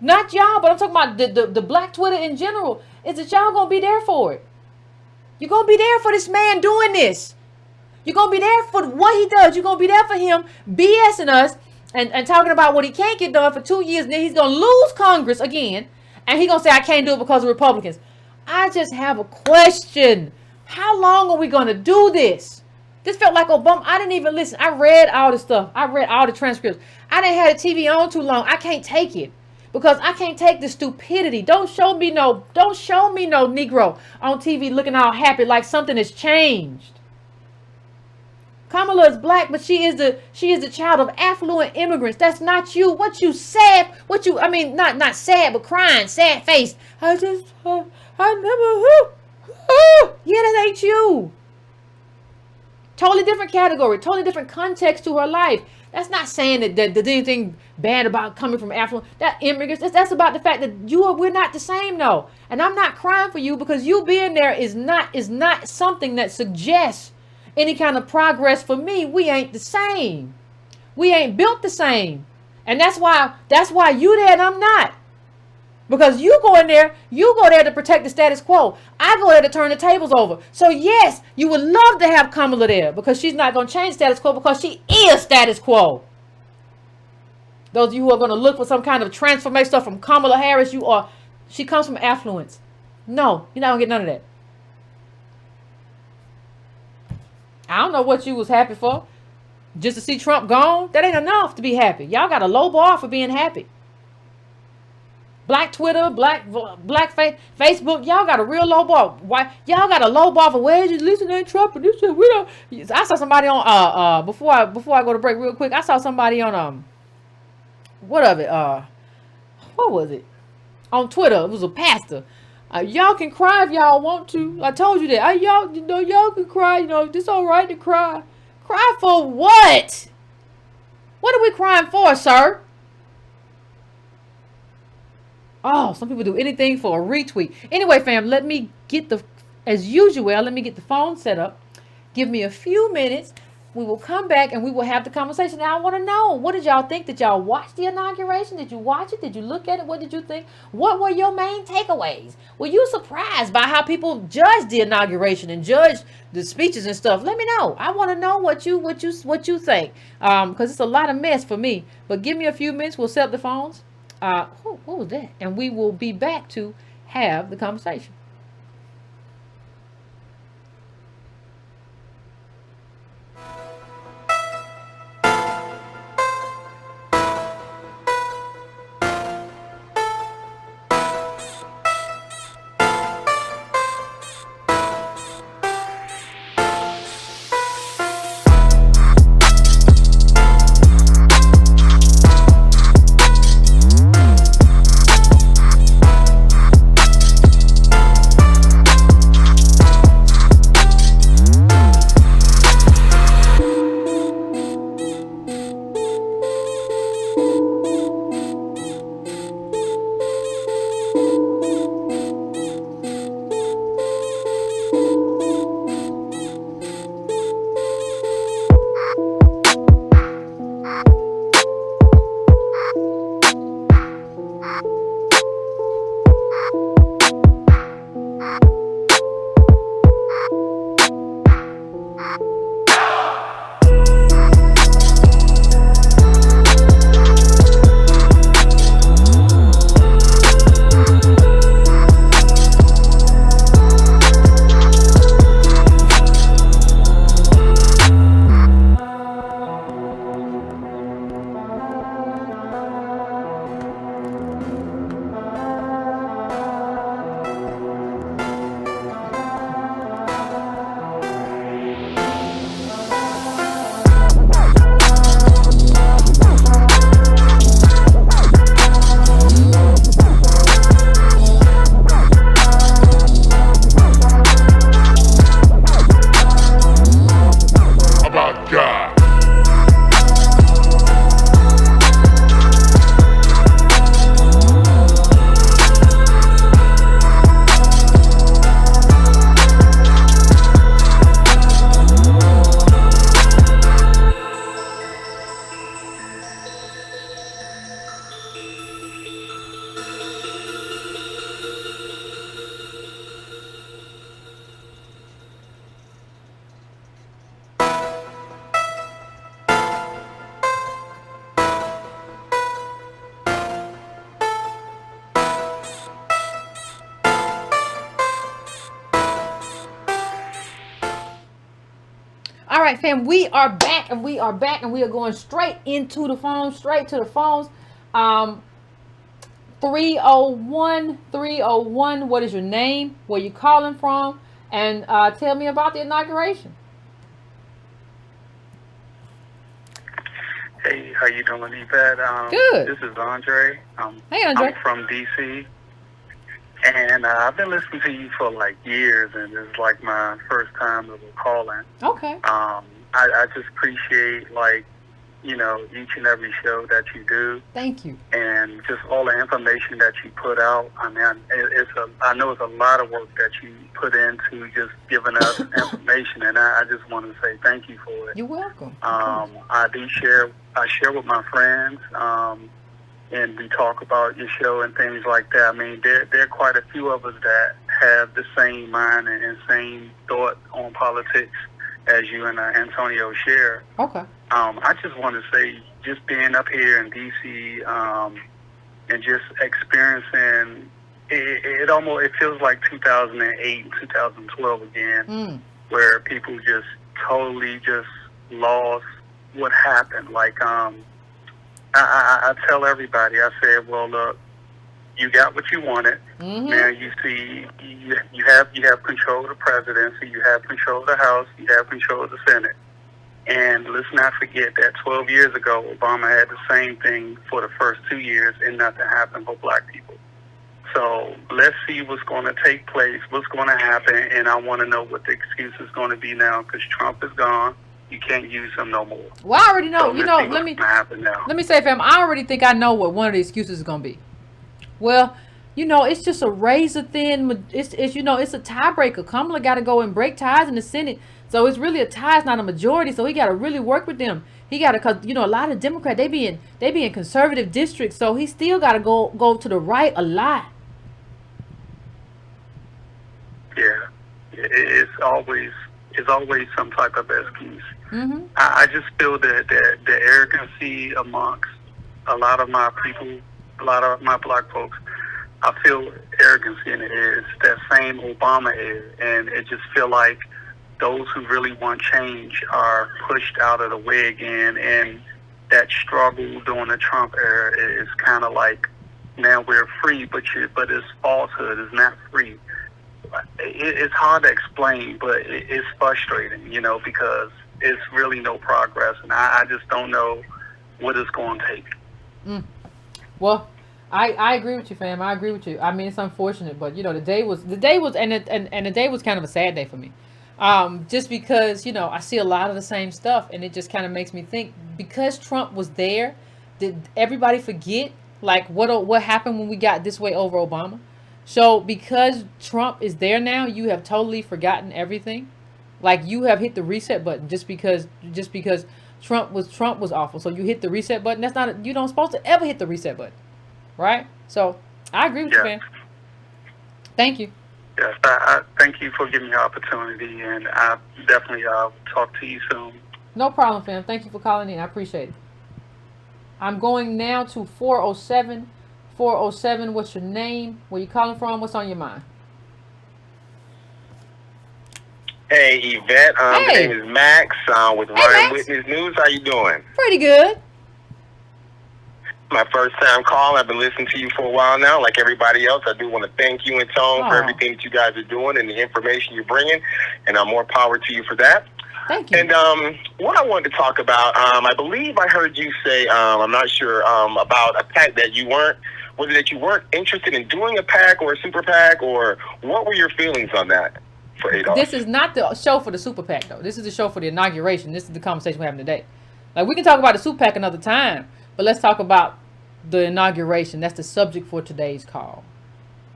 Speaker 1: not y'all, but I'm talking about the black Twitter in general, is that y'all gonna be there for it. You're gonna be there for this man doing this. You're gonna be there for what he does. You're gonna be there for him BSing us and talking about what he can't get done for 2 years. And then he's gonna lose Congress again, and he's gonna say, I can't do it because of Republicans. I just have a question. How long are we going to do this? This felt like Obama. I didn't even listen. I read all the stuff. I read all the transcripts. I didn't have the TV on too long. I can't take it because I can't take the stupidity. Don't show me no Negro on TV looking all happy like something has changed. Kamala is black, but she is the child of affluent immigrants. That's not you. What you said, not sad, but crying, sad face. Yeah, that ain't you. Totally different category, totally different context to her life. That's not saying that there's anything bad about coming from affluent. That immigrants, that's about the fact that we're not the same, though. And I'm not crying for you because you being there is not something that suggests any kind of progress for me. We ain't the same. We ain't built the same. And that's why you there and I'm not. Because you go there to protect the status quo. I go there to turn the tables over. So yes, you would love to have Kamala there because she's not going to change status quo because she is status quo. Those of you who are going to look for some kind of transformation stuff from Kamala Harris, she comes from affluence. No, you're not going to get none of that. I don't know what you was happy for. Just to see Trump gone? That ain't enough to be happy. Y'all got a low bar for being happy. Black Twitter, black Facebook, y'all got a real low bar. Why y'all got a low bar for where you listen to Trump and this shit? We don't. I saw somebody on before I go to break real quick. I saw somebody on what was it? On Twitter. It was a pastor. Y'all can cry if y'all want to. I told you that. Y'all can cry. It's all right to cry. Cry for what? What are we crying for, sir? Oh, some people do anything for a retweet. Anyway, fam, let me get the phone set up. Give me a few minutes. We will come back and we will have the conversation. Now, I want to know, what did y'all think? Did y'all watch the inauguration? Did you watch it? Did you look at it? What did you think? What were your main takeaways? Were you surprised by how people judged the inauguration and judged the speeches and stuff? Let me know. I want to know what you think, because it's a lot of mess for me. But give me a few minutes. We'll set up the phones. What was that? And we will be back to have the conversation. All right, fam, we are back and we are going straight into the phones, 301, what is your name? Where you calling from? And tell me about the inauguration.
Speaker 2: Hey, how you doing, Yvette?
Speaker 1: Good.
Speaker 2: This is Andre.
Speaker 1: Hey, Andre.
Speaker 2: I'm from D.C., and I've been listening to you for like years, and it's like my first time ever calling.
Speaker 1: Okay.
Speaker 2: I just appreciate, like, each and every show that you do.
Speaker 1: Thank you.
Speaker 2: And just all the information that you put out. I mean, I know it's a lot of work that you put into just giving us information, and I just want to say thank you for it.
Speaker 1: You're welcome.
Speaker 2: I share with my friends, and we talk about your show and things like that. I mean, there are quite a few of us that have the same mind and same thought on politics as you and Antonio share.
Speaker 1: Okay.
Speaker 2: I just want to say just being up here in D.C. And just experiencing it feels like 2008 and 2012 again, where people just totally just lost what happened. Like I tell everybody, I said, well, look, you got what you wanted. Now you see, you have control of the presidency, you have control of the House, you have control of the Senate. And let's not forget that 12 years ago, Obama had the same thing for the first 2 years, and nothing happened for black people. So let's see what's going to take place, what's going to happen, and I want to know what the excuse is going to be now, because Trump is gone. You can't use him no more.
Speaker 1: Well, I already know.
Speaker 2: So let me
Speaker 1: say, fam, I already think I know what one of the excuses is going to be. Well, it's just a razor thin. It's a tiebreaker. Kamala got to go and break ties in the Senate. So it's really a tie, it's not a majority. So he got to really work with them. He got to, cause a lot of Democrats, they be in conservative districts. So he still got to go to the right a lot.
Speaker 2: Yeah, it's always some type of excuse. I just feel that the arrogancy amongst a lot of my people, a lot of my black folks, I feel arrogancy in it is that same Obama is, and it just feel like those who really want change are pushed out of the way again, and that struggle during the Trump era is kind of like, now we're free, but it's falsehood. It's not free. It's hard to explain, but it's frustrating, because it's really no progress, and I just don't know what it's going to take.
Speaker 1: Well, I agree with you, fam. I agree with you. I mean, it's unfortunate, but the day was and the day was kind of a sad day for me. Just because, I see a lot of the same stuff, and it just kind of makes me think, because Trump was there, did everybody forget like what happened when we got this way over Obama? So because Trump is there now, you have totally forgotten everything. Like, you have hit the reset button just because Trump was awful. So you hit the reset button. You don't supposed to ever hit the reset button. Right? So I agree with you, man. Thank you.
Speaker 2: Yes, I thank you for giving me the opportunity, and I definitely talk to you soon.
Speaker 1: No problem, fam. Thank you for calling in. I appreciate it. I'm going now to 407. 407, what's your name? Where you calling from? What's on your mind?
Speaker 3: Hey, Yvette. My name is Max with Ryan Witness News. How you doing?
Speaker 1: Pretty good.
Speaker 3: My first time call. I've been listening to you for a while now. Like everybody else, I do want to thank you and Tone for everything that you guys are doing and the information you're bringing, and more power to you for that.
Speaker 1: Thank you.
Speaker 3: And what I wanted to talk about, I believe I heard you say, I'm not sure, about a PAC that you weren't interested in doing a PAC or a super PAC, or what were your feelings on that for Adolf?
Speaker 1: This is not the show for the super PAC, though. This is the show for the inauguration. This is the conversation we're having today. Like, we can talk about the super PAC another time, but let's talk about the inauguration. That's the subject for today's call.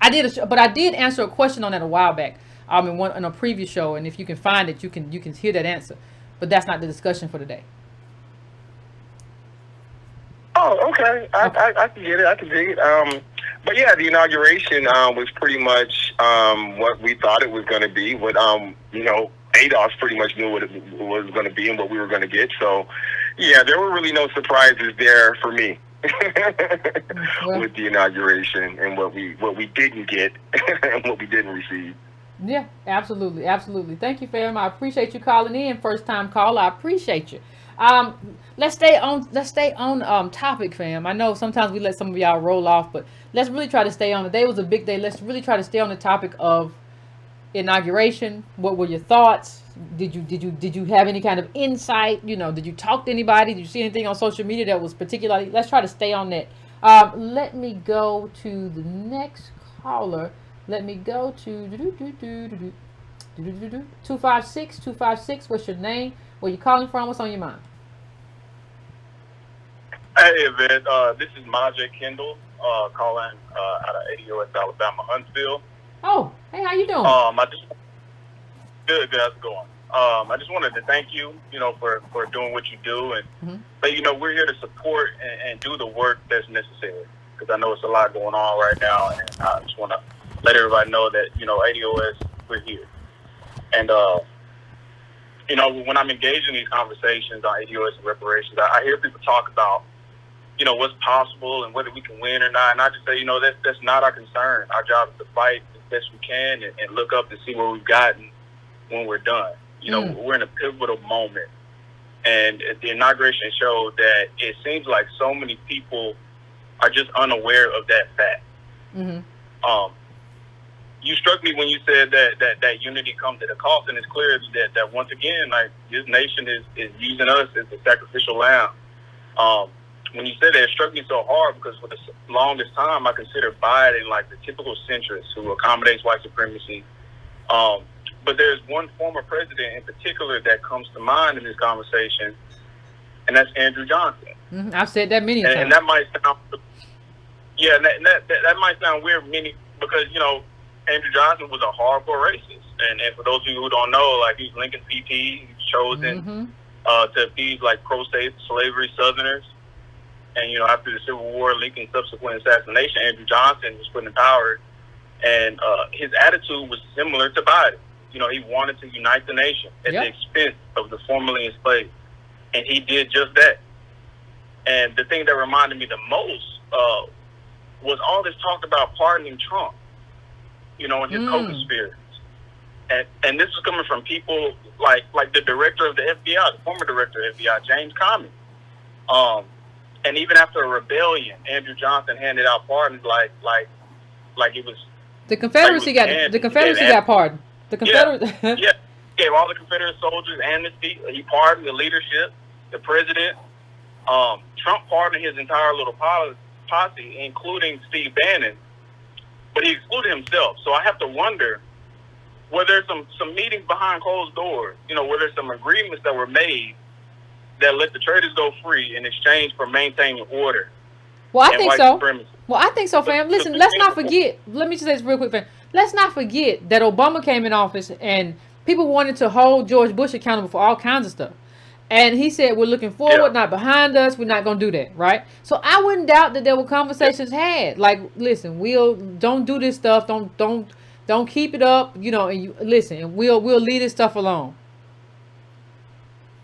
Speaker 1: I did answer a question on that a while back. In a previous show, and if you can find it, you can hear that answer. But that's not the discussion for today.
Speaker 3: Oh, okay. I can get it. I can dig it. But yeah, the inauguration was pretty much what we thought it was going to be. What Adolf pretty much knew what it was going to be and what we were going to get. So yeah, there were really no surprises there for me. With the inauguration and what we didn't get and what we didn't receive.
Speaker 1: Yeah, absolutely. Thank you, fam. I appreciate you calling in. First time caller. I appreciate you. Let's stay on topic, fam. I know sometimes we let some of y'all roll off, but let's really try to stay on. Today was a big day. Let's really try to stay on the topic of inauguration. What were your thoughts? Did you have any kind of insight? Did you talk to anybody? Did you see anything on social media that was particularly? Let's try to stay on that. Let me go to the next caller. Let me go to 256. 256. What's your name? Where you calling from? What's on your mind?
Speaker 4: Hey, Yvette. This is Majay Kendall calling out of ADOS, Alabama, Huntsville.
Speaker 1: Oh, hey, how you doing?
Speaker 4: Good. How's it going? I just wanted to thank you, for doing what you do, and but we're here to support and do the work that's necessary, because I know it's a lot going on right now, and I just want to let everybody know that ADOS, we're here. And you know, when I'm engaged in these conversations on ADOS and reparations, I hear people talk about, you know, what's possible and whether we can win or not. And I just say, you know, that's not our concern. Our job is to fight as best we can and look up and see where we've gotten when we're done. You know, we're in a pivotal moment. And the inauguration showed that it seems like so many people are just unaware of that fact. You struck me when you said that unity comes at a cost, and it's clear that once again, like, this nation is using us as the sacrificial lamb. When you said that, it struck me so hard because for the longest time, I considered Biden like the typical centrist who accommodates white supremacy. But there's one former president in particular that comes to mind in this conversation, and that's Andrew Johnson.
Speaker 1: I've said that many times.
Speaker 4: And that might sound, that might sound weird, because, you know, Andrew Johnson was a hardcore racist. And for those of you who don't know, like, he's Lincoln's VP, he's chosen to appease, like, pro-slavery Southerners. And, you know, after the Civil War, Lincoln's subsequent assassination, Andrew Johnson was put in power. And his attitude was similar to Biden. You know, he wanted to unite the nation at the expense of the formerly enslaved. And he did just that. And the thing that reminded me the most was all this talk about pardoning Trump, you know, and his co-conspirators. And this is coming from people like the director of the FBI, the former director of the FBI, James Comey. And even after a rebellion, Andrew Johnson handed out pardons like it was
Speaker 1: the Confederacy got pardoned. The Confederate
Speaker 4: gave all the Confederate soldiers amnesty. He pardoned the leadership, the president. Trump pardoned his entire little posse, including Steve Bannon, but he excluded himself. So I have to wonder, were there some meetings behind closed doors? You know, were there some agreements that were made that let the traitors go free in exchange for maintaining order?
Speaker 1: Well, I think so. Well, I think so, fam. Listen, let's not forget. Let me just say this real quick, fam. Let's not forget that Obama came in office and people wanted to hold George Bush accountable for all kinds of stuff. And he said, we're looking forward, not behind us. We're not going to do that, right? So I wouldn't doubt that there were conversations had. Like, listen, don't do this stuff. Don't keep it up. You know, and listen, we'll leave this stuff alone.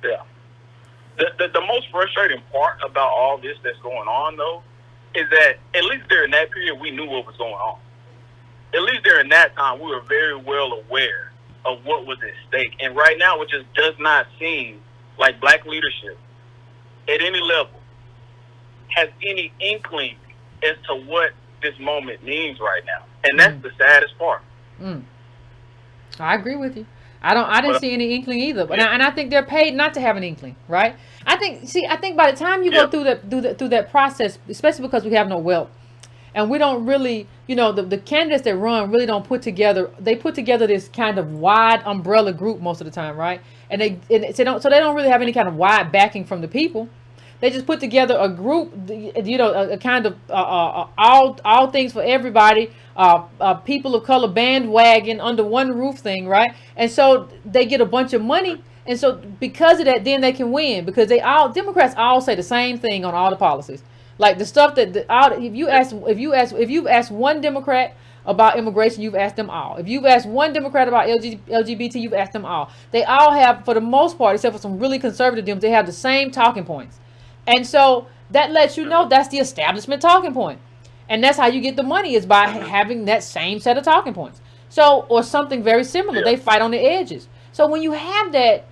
Speaker 4: Yeah. The most frustrating part about all this that's going on, though, is that at least during that period, we knew what was going on. At least during that time, we were very well aware of what was at stake. And right now, it just does not seem like black leadership at any level has any inkling as to what this moment means right now. And that's the saddest part.
Speaker 1: I agree with you. I didn't see any inkling either. But and I think they're paid not to have an inkling, right? I think by the time you go through that process, especially because we have no wealth, and we don't really, you know, the candidates that run really don't put together this kind of wide umbrella group most of the time, right? And they don't really have any kind of wide backing from the people. They just put together a group, you know, a kind of all things for everybody, people of color bandwagon under one roof thing, right? And so they get a bunch of money, and so because of that, then they can win, because Democrats all say the same thing on all the policies. Like the stuff if you've asked one Democrat about immigration, you've asked them all. If you've asked one Democrat about LGBT, you've asked them all. They all have, for the most part, except for some really conservative Dems, they have the same talking points. And so that lets you know that's the establishment talking point. And that's how you get the money, is by having that same set of talking points. So, or something very similar. They fight on the edges. So when you have that,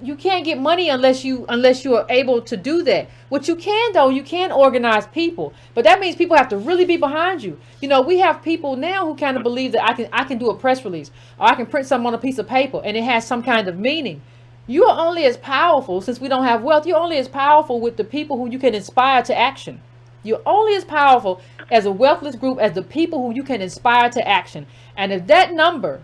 Speaker 1: you can't get money unless you are able to do that. What you can, though, you can organize people, but that means people have to really be behind you. You know, we have people now who kind of believe that I can do a press release, or I can print something on a piece of paper and it has some kind of meaning. You are only as powerful, since we don't have wealth, you're only as powerful with the people who you can inspire to action. You're only as powerful as a wealthless group as the people who you can inspire to action. And if that number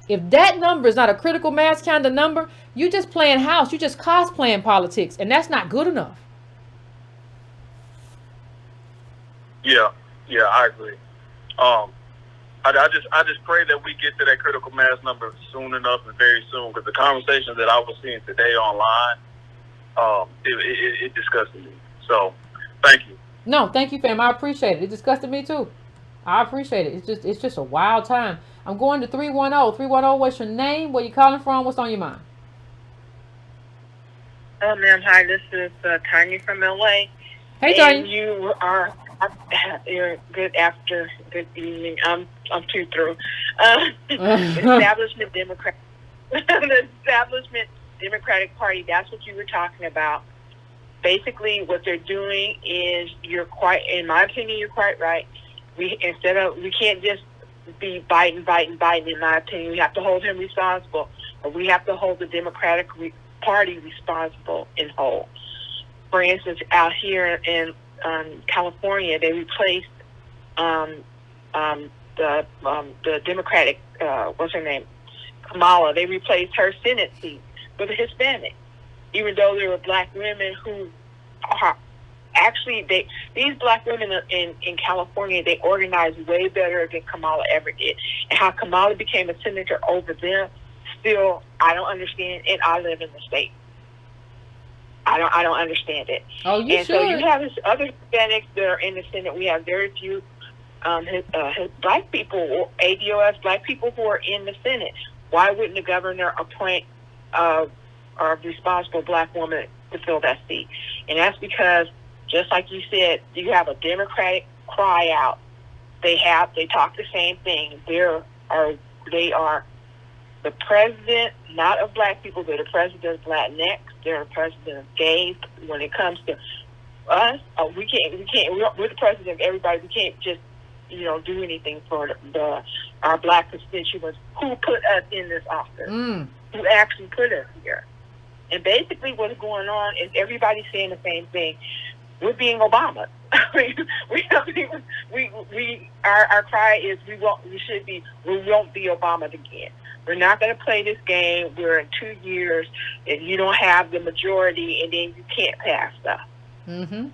Speaker 1: is not a critical mass kind of number, you're just playing house. You're just cosplaying politics, and that's not good enough.
Speaker 4: Yeah, I agree. I just pray that we get to that critical mass number soon enough, and very soon, because the conversations that I was seeing today online, it disgusted me. So, thank you.
Speaker 1: No, thank you, fam. I appreciate it. It disgusted me too. I appreciate it. It's just a wild time. I'm going to 310. 310, what's your name? Where you calling from? What's on your mind?
Speaker 5: Oh, ma'am, hi, this is Tanya from LA.
Speaker 1: Hey,
Speaker 5: And
Speaker 1: Tanya.
Speaker 5: you are, you're good evening. I'm too through. Establishment Democrat, the establishment Democratic Party, that's what you were talking about. Basically, what they're doing is, in my opinion, you're quite right. We can't just be Biden, in my opinion. We have to hold him responsible, or we have to hold the Democratic Party responsible and whole. For instance, out here in California, they replaced the Democratic, what's her name, Kamala. They replaced her Senate seat with a Hispanic, even though there were black women who are actually these black women in California, they organized way better than Kamala ever did. And how Kamala became a senator over them, still I don't understand. And I live in the state. I don't understand it.
Speaker 1: Oh, you
Speaker 5: and
Speaker 1: should.
Speaker 5: So you have this other Hispanics that are in the Senate. We have very few black people, or ADOS black people who are in the Senate. Why wouldn't the governor appoint a responsible black woman to fill that seat? And that's because, just like you said, you have a Democratic cry out. They talk the same thing. They are the president, not of black people. They're the president of Latinx. They're the president of gays. When it comes to us, we can't. We're the president of everybody. We can't just do anything for our black constituents who put us in this office, who actually put us here. And basically, what's going on is everybody's saying the same thing. We're being Obama. Our cry is we won't be Obama again. We're not going to play this game. We're in 2 years, and you don't have the majority, and then you can't pass stuff.
Speaker 1: Mm-hmm.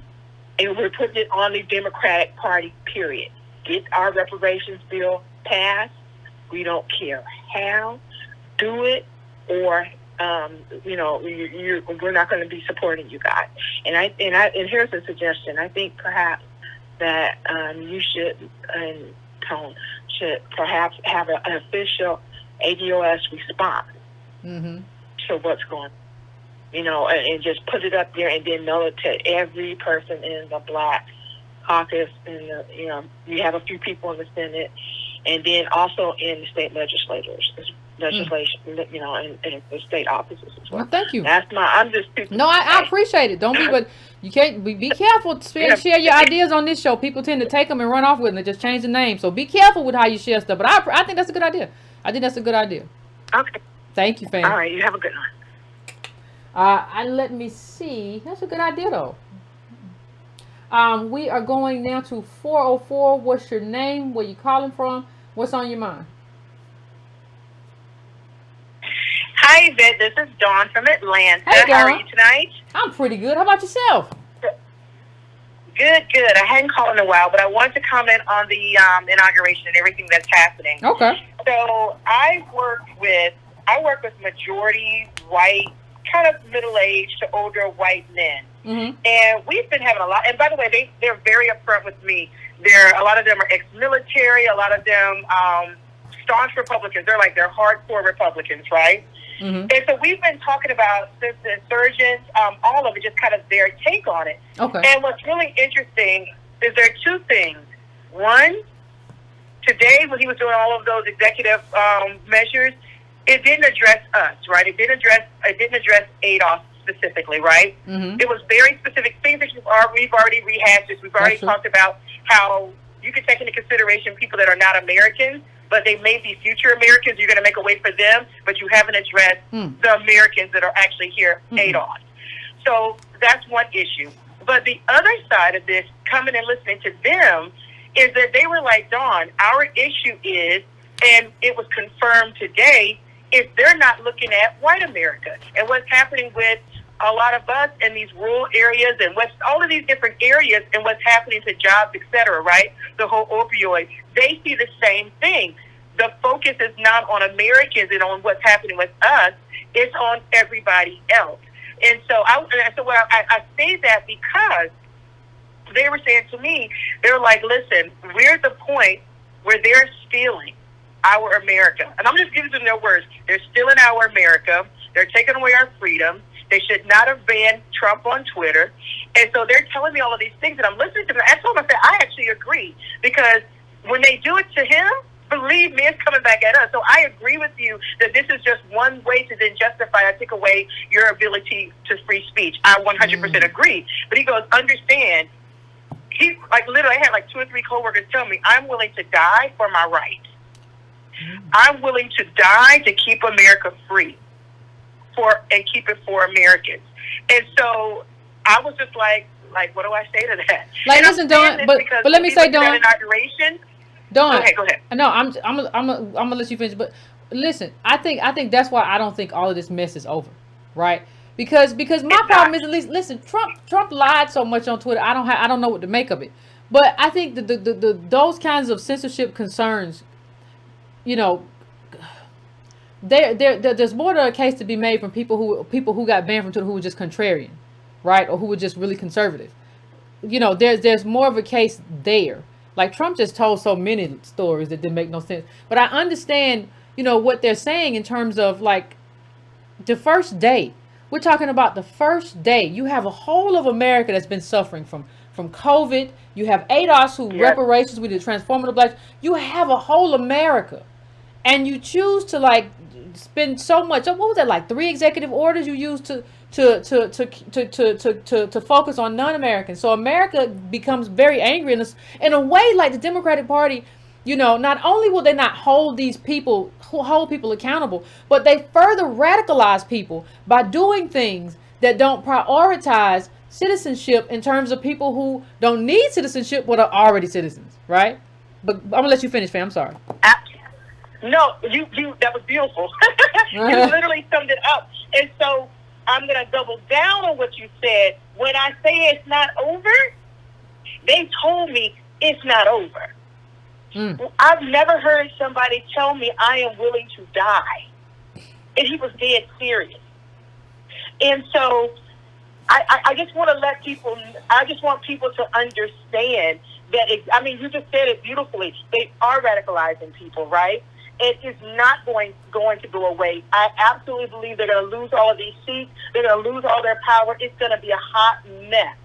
Speaker 5: And we're putting it on the Democratic Party, period. Get our reparations bill passed. We don't care how. Do it, or we're not going to be supporting you guys. And here's a suggestion. I think perhaps that you should, and Tone should perhaps have an official ADOS response to what's going on, and just put it up there, and then mail it to every person in the black caucus, and you have a few people in the Senate, and then also in the state legislation, and the state offices as well.
Speaker 1: Well, thank you.
Speaker 5: I'm just
Speaker 1: No, I appreciate it. Don't be, but you can't be careful to share your ideas on this show. People tend to take them and run off with them and just change the name. So be careful with how you share stuff. But I think that's a good idea.
Speaker 5: Okay.
Speaker 1: Thank you, fam.
Speaker 5: All right, you have a good one.
Speaker 1: Let me see. That's a good idea, though. We are going now to 404. What's your name? Where you calling from? What's on your mind?
Speaker 6: Hi, Yvette. This is Dawn from Atlanta.
Speaker 1: Hey, Dawn.
Speaker 6: How are you tonight?
Speaker 1: I'm pretty good. How about yourself?
Speaker 6: Good. I hadn't called in a while, but I wanted to comment on the inauguration and everything that's happening.
Speaker 1: Okay.
Speaker 6: So I work with majority white, kind of middle-aged to older white men.
Speaker 1: Mm-hmm.
Speaker 6: And we've been having a lot, and by the way, they're very upfront with me. A lot of them are ex-military, a lot of them staunch Republicans. They're hardcore Republicans, right?
Speaker 1: Mm-hmm.
Speaker 6: And so we've been talking about, since the insurgents, all of it, just kind of their take on it.
Speaker 1: Okay.
Speaker 6: And what's really interesting is there are two things. One, today when he was doing all of those executive measures, it didn't address us, right? It didn't address ADOS specifically, right?
Speaker 1: Mm-hmm.
Speaker 6: It was very specific things that we've already rehashed this. We've already talked about how you can take into consideration people that are not Americans, but they may be future Americans. You're going to make a way for them, but you haven't addressed the Americans that are actually here, ADOS. So that's one issue. But the other side of this, coming and listening to them, is that they were like, Dawn, our issue is, and it was confirmed today, is they're not looking at white America and what's happening with a lot of us in these rural areas and all of these different areas and what's happening to jobs, et cetera, right? The whole opioid. They see the same thing. The focus is not on Americans and on what's happening with us. It's on everybody else. And so I say that because they were saying to me, they were like, listen, we're at the point where they're stealing our America. And I'm just giving them their words. They're stealing our America. They're taking away our freedom. They should not have banned Trump on Twitter. And so they're telling me all of these things, and I'm listening to them. I told them, I said, I actually agree, because when they do it to him, believe me, it's coming back at us. So I agree with you that this is just one way to then justify or take away your ability to free speech. I 100% agree. But he goes, understand, he, like, literally, I had like 2 or 3 coworkers tell me, I'm willing to die for my rights. I'm willing to die to keep America free and keep it for Americans. And so I was just like, what do I say to that?
Speaker 1: Like, listen, Dawn, but let me say, Dawn.
Speaker 6: Inauguration.
Speaker 1: Dawn.
Speaker 6: Go ahead.
Speaker 1: No, I'm gonna let you finish. But listen, I think that's why I don't think all of this mess is over, right? Because my problem is, at least, listen, Trump lied so much on Twitter. I don't know what to make of it. But I think those kinds of censorship concerns, you know, there's more to a case to be made from people who got banned from Twitter who were just contrarian, right, or who were just really conservative. You know, there's more of a case there. Like, Trump just told so many stories that didn't make no sense. But I understand, you know, what they're saying in terms of, like, the first day. We're talking about the first day. You have a whole of America that's been suffering from COVID. You have ADOS, who reparations, we did transformative blacks. You have a whole America. And you choose to, like, spend so much. What was that, like 3 executive orders you used to focus on non-Americans? So America becomes very angry in a way, like the Democratic Party. You know, not only will they not hold people accountable, but they further radicalize people by doing things that don't prioritize citizenship in terms of people who don't need citizenship but are already citizens, right? But I'm gonna let you finish, fam. I'm sorry.
Speaker 6: No, you that was beautiful. You literally summed it up. And so I'm going to double down on what you said. When I say it's not over, they told me it's not over. I've never heard somebody tell me I am willing to die. And he was dead serious. And so I just want to let people, I just want people to understand that, you just said it beautifully. They are radicalizing people, right? It is not going to go away. I absolutely believe they're going to lose all of these seats. They're going to lose all their power. It's going to be a hot mess.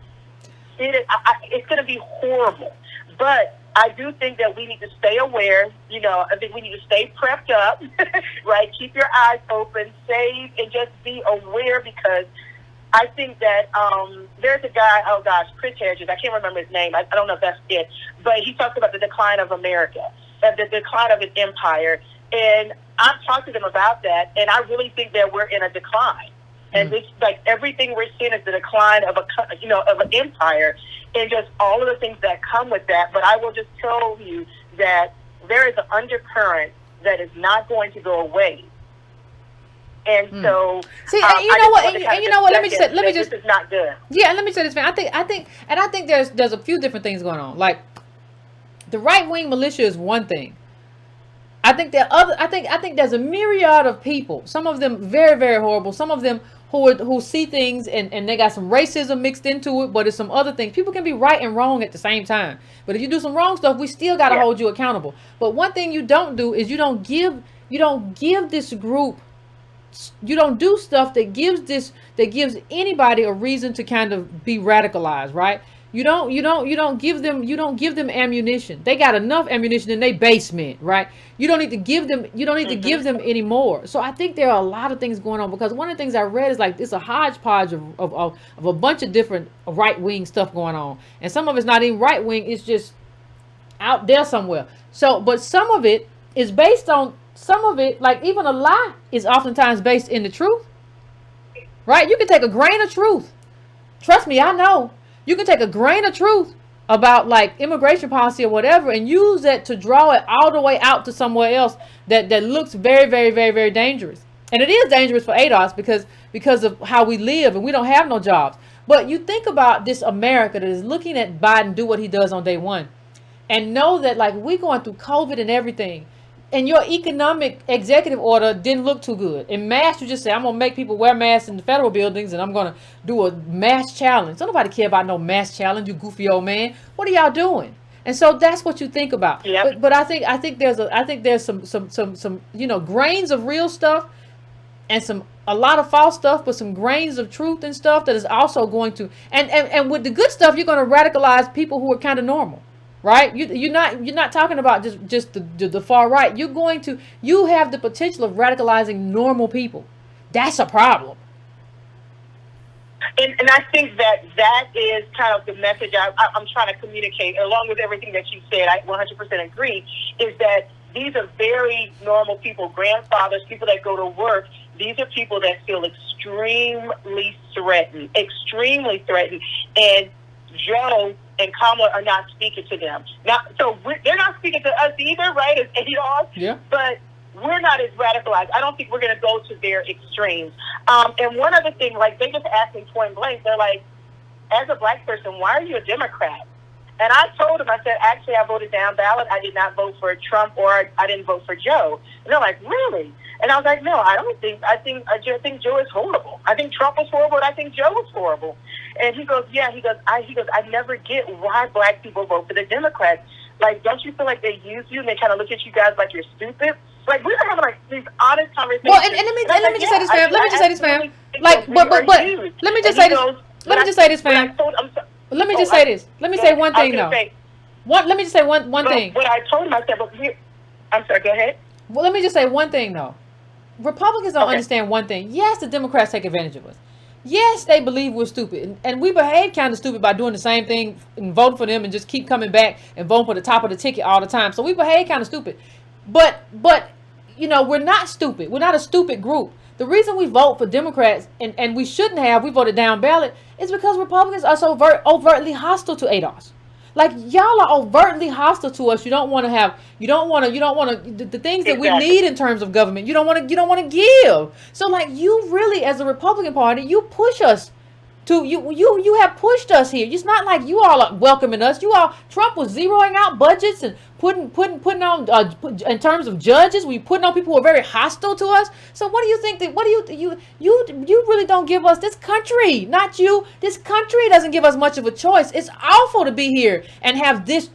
Speaker 6: It's going to be horrible. But I do think that we need to stay aware. You know, I think we need to stay prepped up, right? Keep your eyes open, save, and just be aware, because I think that there's a guy, Chris Harris, I can't remember his name. I don't know if that's it. But he talks about the decline of America, the decline of an empire. And I've talked to them about that, and I really think that we're in a decline. And this, like, everything we're seeing is the decline of an empire, and just all of the things that come with that. But I will just tell you that there is an undercurrent that is not going to go away. And so,
Speaker 1: see, and you know what? And you know what? Let me just.
Speaker 6: This is not good.
Speaker 1: Yeah, and let me say this, man. I think there's a few different things going on. Like, the right wing militia is one thing. I think there's a myriad of people. Some of them very, very horrible. Some of them who see things and they got some racism mixed into it, but it's some other things. People can be right and wrong at the same time. But if you do some wrong stuff, we still got to hold you accountable. But one thing you don't do is you don't give this group, you don't do stuff that gives anybody a reason to kind of be radicalized, right? You don't give them ammunition. They got enough ammunition in their basement, right? You don't need to give them any more. So I think there are a lot of things going on, because one of the things I read is, like, it's a hodgepodge of a bunch of different right wing stuff going on, and some of it's not even right wing. It's just out there somewhere. So, but some of it is based on, some of it, like, even a lie is oftentimes based in the truth, right? You can take a grain of truth. Trust me, I know. You can take a grain of truth about, like, immigration policy or whatever, and use that to draw it all the way out to somewhere else that looks very, very, very, very dangerous. And it is dangerous for ADOS because of how we live, and we don't have no jobs. But you think about this America that is looking at Biden do what he does on day one, and know that, like, we're going through COVID and everything, and your economic executive order didn't look too good. In masks, you just say, I'm going to make people wear masks in the federal buildings, and I'm going to do a mask challenge. Don't nobody care about no mask challenge, you goofy old man. What are y'all doing? And so that's what you think about. Yep. But I think there's some grains of real stuff, and some a lot of false stuff, but some grains of truth and stuff that is also going to, and with the good stuff, you're going to radicalize people who are kind of normal, right? You're not talking about just the far right. You have the potential of radicalizing normal people. That's a problem.
Speaker 6: And I think that is kind of the message I'm trying to communicate, along with everything that you said. I 100% agree, is that these are very normal people, grandfathers, people that go to work. These are people that feel extremely threatened. And Joe and Kamala are not speaking to them. They're not speaking to us either, right, as ADOS?
Speaker 1: Yeah.
Speaker 6: But we're not as radicalized. I don't think we're going to go to their extremes. And one other thing, like, they just asked me point blank, they're like, as a black person, why are you a Democrat? And I told them, I said, actually, I voted down ballot. I did not vote for Trump, or I didn't vote for Joe. And they're like, really? And I was like, no, I think Joe is horrible. I think Trump was horrible, and I think Joe was horrible. And he goes, yeah, I never get why black people vote for the Democrats. Like, don't you feel like they use you and they kind of look at you guys like you're stupid? Like, we were having like these honest conversations.
Speaker 1: Well, and let me just say this, fam. Let me just say this, fam. Like, but let me just say this. Let me just say this, fam. Let me just say this. Let me say one thing, though. Let me just say one thing.
Speaker 6: What I told him, I said, I'm sorry, go ahead.
Speaker 1: Well, let me just say one thing, though. Republicans don't understand one thing. Yes, the Democrats take advantage of us. Yes, they believe we're stupid. And we behave kind of stupid by doing the same thing and voting for them and just keep coming back and voting for the top of the ticket all the time. So we behave kind of stupid. But you know, we're not stupid. We're not a stupid group. The reason we vote for Democrats, and we shouldn't have, we voted down ballot, is because Republicans are so overtly hostile to ADOS. Like, y'all are overtly hostile to us. You don't want to the things that we need in terms of government. You don't want to give. So, like, you really, as a Republican Party, you push us to, you have pushed us here. It's not like you all are welcoming us. Trump was zeroing out budgets and putting on in terms of judges. We putting on people who are very hostile to us. So what do you think you really don't give us this country? Not you. This country doesn't give us much of a choice. It's awful to be here and have this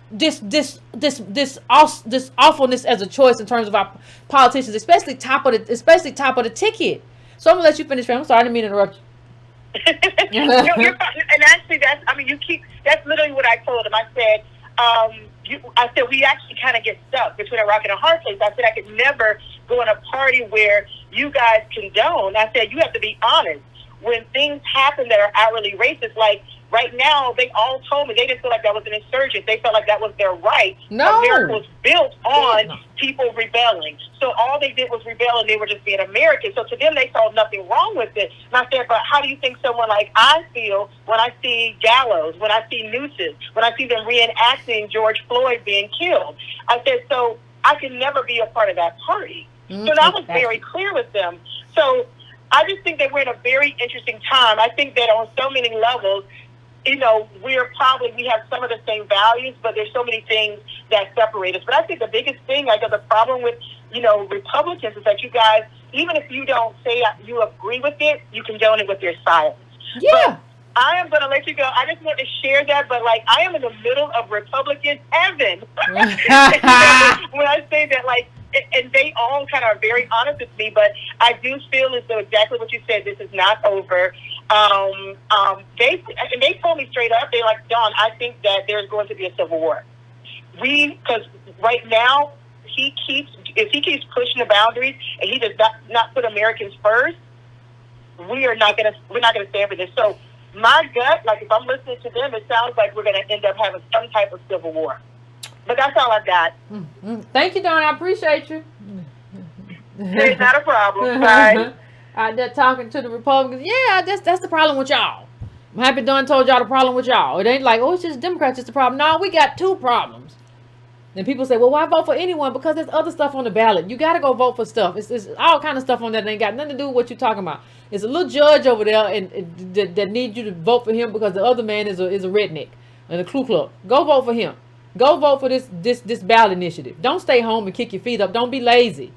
Speaker 1: awfulness as a choice in terms of our politicians, especially top of the ticket. So I'm gonna let you finish, fam. I'm sorry, I didn't mean to interrupt you.
Speaker 6: No, you're fine. And actually, that's literally what I told him. I said, we actually kind of get stuck between a rock and a hard place. I said, I could never go in a party where you guys condone. I said, you have to be honest. When things happen that are outwardly racist, like right now, they all told me they didn't feel like that was an insurgent. They felt like that was their right.
Speaker 1: No.
Speaker 6: America was built on people rebelling. So all they did was rebel, and they were just being American. So to them, they saw nothing wrong with it. And I said, but how do you think someone like I feel when I see gallows, when I see nooses, when I see them reenacting George Floyd being killed? I said, so I can never be a part of that party. So that was very clear with them. So I just think that we're in a very interesting time. I think that on so many levels, you know, we have some of the same values, but there's so many things that separate us. But I think the biggest thing, like the problem with, you know, Republicans is that you guys, even if you don't say you agree with it, you condone it with your silence.
Speaker 1: Yeah.
Speaker 6: But I am going to let you go. I just want to share that, but like I am in the middle of Republican heaven. When I say that, like, and they all kind of are very honest with me, but I do feel as though exactly what you said, this is not over. They told me straight up, they're like, Dawn, I think that there's going to be a civil war. Because right now, if he keeps pushing the boundaries and he does not put Americans first, we're not gonna stand for this. So my gut, like if I'm listening to them, it sounds like we're gonna end up having some type of civil war. But that's all I've got.
Speaker 1: Thank you, Dawn. I appreciate you.
Speaker 6: It's not a problem. Bye.
Speaker 1: They're talking to the Republicans. Yeah, that's the problem with y'all. I'm happy Dawn told y'all the problem with y'all. It ain't like, oh, it's just Democrats, it's the problem. No, we got two problems. Then people say, well, why vote for anyone? Because there's other stuff on the ballot. You got to go vote for stuff. It's all kind of stuff on there that ain't got nothing to do with what you're talking about. There's a little judge over there and that needs you to vote for him because the other man is a redneck and a Ku Klux. Go vote for him. Go vote for this ballot initiative. Don't stay home and kick your feet up. Don't be lazy.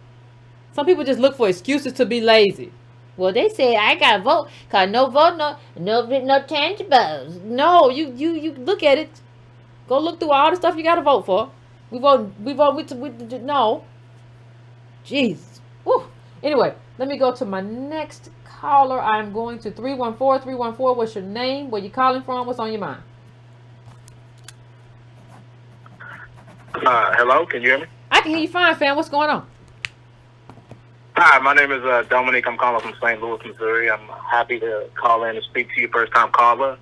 Speaker 1: Some people just look for excuses to be lazy. Well, they say I gotta vote because no vote, no tangibles. No, you look at it. Go look through all the stuff you gotta vote for. We vote. No. Jeez. Woo. Anyway, let me go to my next caller. I'm going to 314. 314, what's your name? Where you calling from? What's on your mind?
Speaker 3: Hello, can you hear me?
Speaker 1: I can hear you fine, fam. What's going on?
Speaker 3: Hi, my name is Dominic. I'm calling from St. Louis, Missouri. I'm happy to call in and speak to you, first-time caller.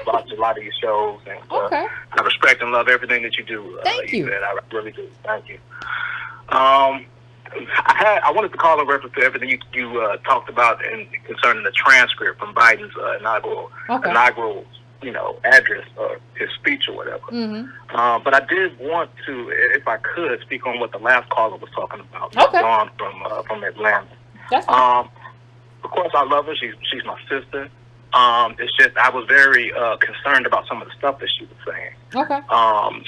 Speaker 3: Watched a lot of your shows, and
Speaker 1: Okay.
Speaker 3: I respect and love everything that you do.
Speaker 1: Thank you.
Speaker 3: I really do. Thank you. I wanted to call in reference to everything you talked about and concerning the transcript from Biden's inaugural address or his speech or whatever.
Speaker 1: Mm-hmm.
Speaker 3: But I did want to, if I could, speak on what the last caller was talking about.
Speaker 1: Okay.
Speaker 3: Dawn from Atlanta.
Speaker 1: That's fine.
Speaker 3: Of course, I love her. She's my sister. It's just I was very concerned about some of the stuff that she was saying.
Speaker 1: Okay.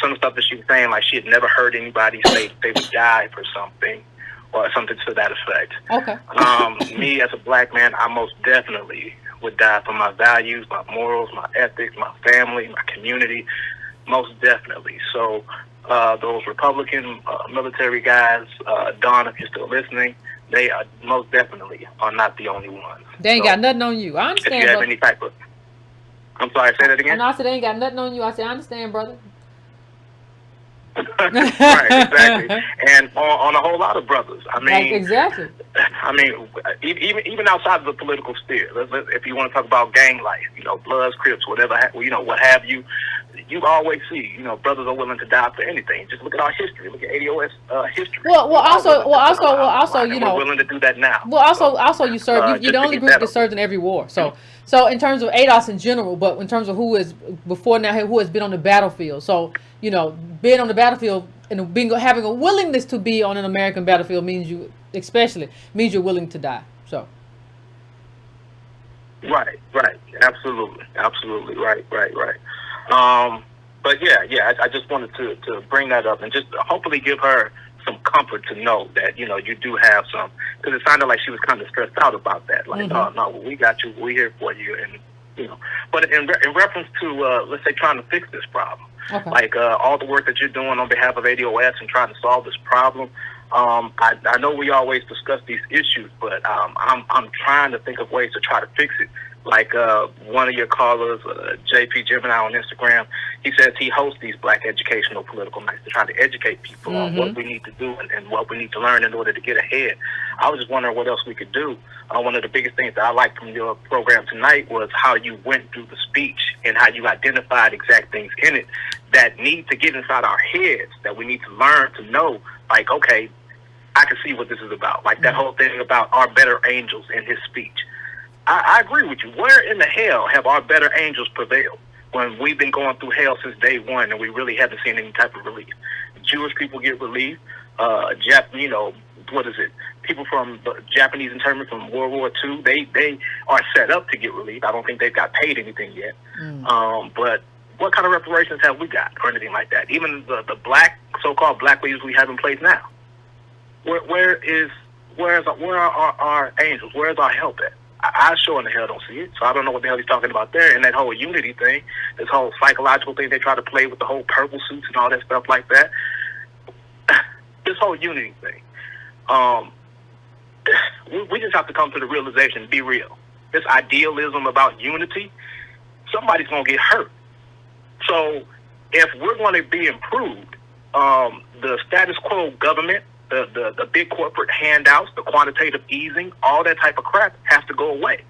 Speaker 3: Some of the stuff that she was saying, like she had never heard anybody say they would die for something or something to that effect.
Speaker 1: Okay.
Speaker 3: Me as a black man, I most definitely would die for my values, my morals, my ethics, my family, my community, most definitely. So those Republican military guys, Don, if you're still listening, they are most definitely are not the only ones.
Speaker 1: They ain't got nothing on you. I understand,
Speaker 3: if you have
Speaker 1: brother.
Speaker 3: any type of... I'm sorry, say that again?
Speaker 1: I said they ain't got nothing on you. I said, I understand, brother.
Speaker 3: Right, exactly. And on a whole lot of brothers. I mean,
Speaker 1: exactly.
Speaker 3: I mean, even outside of the political sphere, if you want to talk about gang life, Bloods, Crips, whatever, what have you, you always see, brothers are willing to die for anything. Just look at our history. Look at ADOS history.
Speaker 1: Well, also,
Speaker 3: we're willing to do that now.
Speaker 1: Well, also, you serve. You're the only group that served in every war. So in terms of ADOS in general, but in terms of who is before now, who has been on the battlefield. So being on the battlefield and having a willingness to be on an American battlefield means you're willing to die. So.
Speaker 3: Right, absolutely, right. But yeah, I just wanted to bring that up and just hopefully give her some comfort to know that you do have some, because it sounded like she was kind of stressed out about that. Like, no, we got you, we're here for you, and But in reference to let's say trying to fix this problem, like all the work that you're doing on behalf of ADOS and trying to solve this problem. I know we always discuss these issues, but I'm trying to think of ways to try to fix it. Like one of your callers, JP Gemini on Instagram, he says he hosts these Black educational political nights to try to educate people on what we need to do and what we need to learn in order to get ahead. I was just wondering what else we could do. One of the biggest things that I liked from your program tonight was how you went through the speech and how you identified exact things in it that need to get inside our heads, that we need to learn to know, like, okay, I can see what this is about. Like that whole thing about our better angels in his speech. I agree with you. Where in the hell have our better angels prevailed when we've been going through hell since day one and we really haven't seen any type of relief? Jewish people get relief. What is it? People from the Japanese internment from World War II, they are set up to get relief. I don't think they've got paid anything yet. But what kind of reparations have we got or anything like that? Even the so-called black leaders we have in place now. Where are our angels? Where's our help at? I sure in the hell don't see it. So I don't know what the hell he's talking about there. And that whole unity thing, this whole psychological thing they try to play with the whole purple suits and all that stuff like that. This whole unity thing. We just have to come to the realization, be real. This idealism about unity, somebody's going to get hurt. So if we're going to be improved, the status quo government, the big corporate handouts, the quantitative easing, all that type of crap has to go away.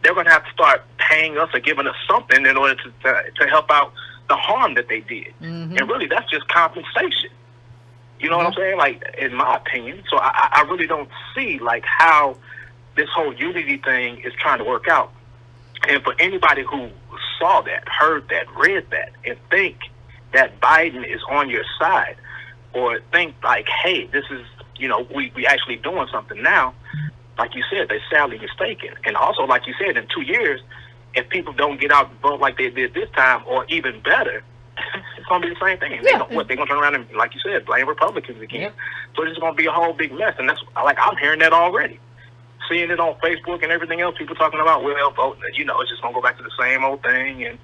Speaker 3: They're going to have to start paying us or giving us something in order to help out the harm that they did. And really, that's just compensation. You know what I'm saying? Like, in my opinion. So I really don't see, like, how this whole unity thing is trying to work out. And for anybody who saw that, heard that, read that, and think that Biden is on your side, or think like, hey, this is, we actually doing something now, like you said, they're sadly mistaken. And also, like you said, in 2 years, if people don't get out and vote like they did this time, or even better, it's going to be the same thing. They're going to turn around and, like you said, blame Republicans again. So it's going to be a whole big mess. And that's, like, I'm hearing that already. Seeing it on Facebook and everything else, people talking about, well, vote, it's just going to go back to the same old thing. And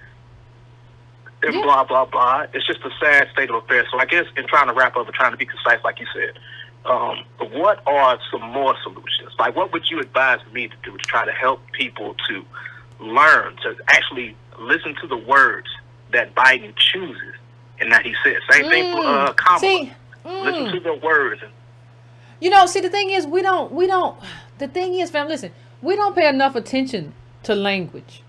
Speaker 3: blah, blah, blah. It's just a sad state of affairs. So I guess in trying to wrap up and trying to be concise, like you said, what are some more solutions? Like, what would you advise me to do to try to help people to learn to actually listen to the words that Biden chooses and that he says? Same thing for Kamala.
Speaker 1: See,
Speaker 3: listen to the words.
Speaker 1: See, the thing is, the thing is, fam, listen, we don't pay enough attention to language,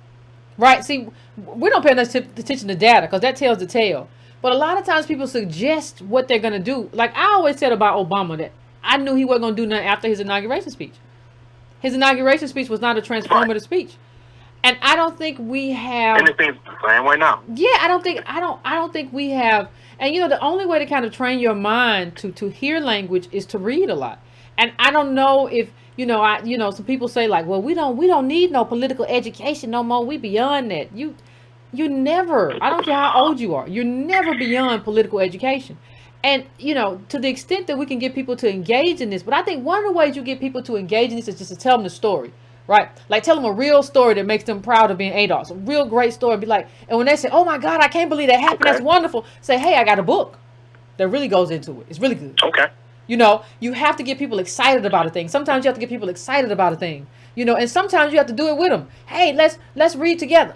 Speaker 1: right? See, we don't pay enough attention to data because that tells the tale. But a lot of times people suggest what they're going to do. Like I always said about Obama, that I knew he wasn't going to do nothing after his inauguration speech. His inauguration speech was not a transformative speech. And I don't think we have.
Speaker 3: Anything's the same way now.
Speaker 1: Yeah, I don't think we have. And the only way to kind of train your mind to hear language is to read a lot. And I don't know if some people say like, well, we don't need no political education no more. We beyond that. You never. I don't care how old you are. You're never beyond political education. And to the extent that we can get people to engage in this, but I think one of the ways you get people to engage in this is just to tell them the story. Right? Like tell them a real story that makes them proud of being ADOS. A real great story. Be like, and when they say, oh my God, I can't believe that happened. Okay. That's wonderful. Say, hey, I got a book that really goes into it. It's really good.
Speaker 3: Okay.
Speaker 1: You have to get people excited about a thing. Sometimes you have to get people excited about a thing. And sometimes you have to do it with them. Hey, let's read together.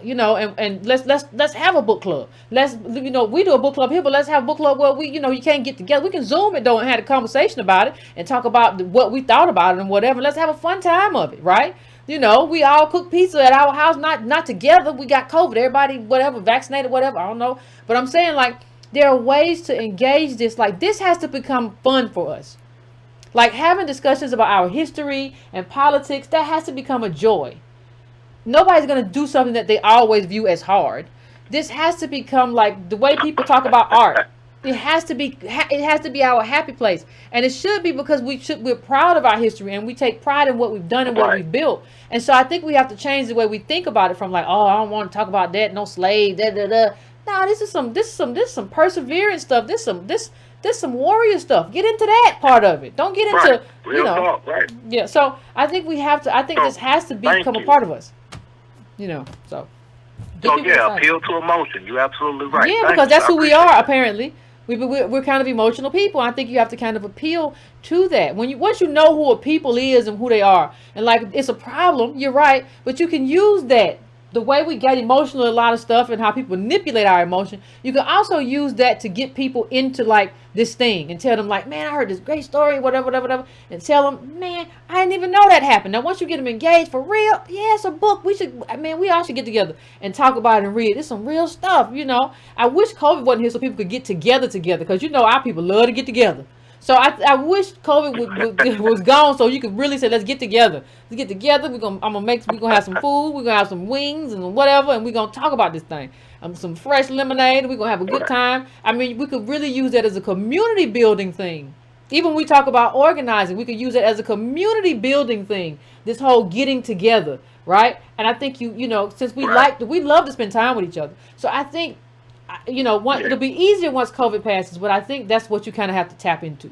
Speaker 1: And let's have a book club. We do a book club here, but let's have a book club where we, you can't get together. We can Zoom it though and have a conversation about it and talk about what we thought about it and whatever. Let's have a fun time of it, right? We all cook pizza at our house, not together. We got COVID. Everybody, whatever, vaccinated, whatever. I don't know. But I'm saying, like, there are ways to engage this. Like, this has to become fun for us. Like, having discussions about our history and politics, that has to become a joy. Nobody's going to do something that they always view as hard. This has to become, like, the way people talk about art. It has to be our happy place. And it should be because we're proud of our history and we take pride in what we've done and what we've built. And so I think we have to change the way we think about it from like, oh, I don't want to talk about that, no slave, No, this is some perseverance stuff. This some warrior stuff. Get into that part of it. Don't get into
Speaker 3: Real talk, right.
Speaker 1: Yeah, so I think we have to this has to become a part of us. So
Speaker 3: appeal to emotion. You're absolutely right.
Speaker 1: Yeah, because that's who we are, apparently. We're kind of emotional people. I think you have to kind of appeal to that. Once you know who a people is and who they are, and like it's a problem, you're right, but you can use that. The way we get emotional, a lot of stuff, and how people manipulate our emotion, you can also use that to get people into like this thing and tell them like, man, I heard this great story, whatever, and tell them, man, I didn't even know that happened. Now, once you get them engaged for real, yeah, it's a book. We all should get together and talk about it and read. It's some real stuff, I wish COVID wasn't here so people could get together because our people love to get together. So I wish COVID was gone so you could really say, let's get together. Let's get together. We're gonna have some food. We're gonna have some wings and whatever, and we're gonna talk about this thing. Some fresh lemonade. We're gonna have a good time. I mean, we could really use that as a community building thing. Even when we talk about organizing, we could use it as a community building thing. This whole getting together, right? And I think since we love to spend time with each other. So I think. It'll be easier once COVID passes, but I think that's what you kind of have to tap into,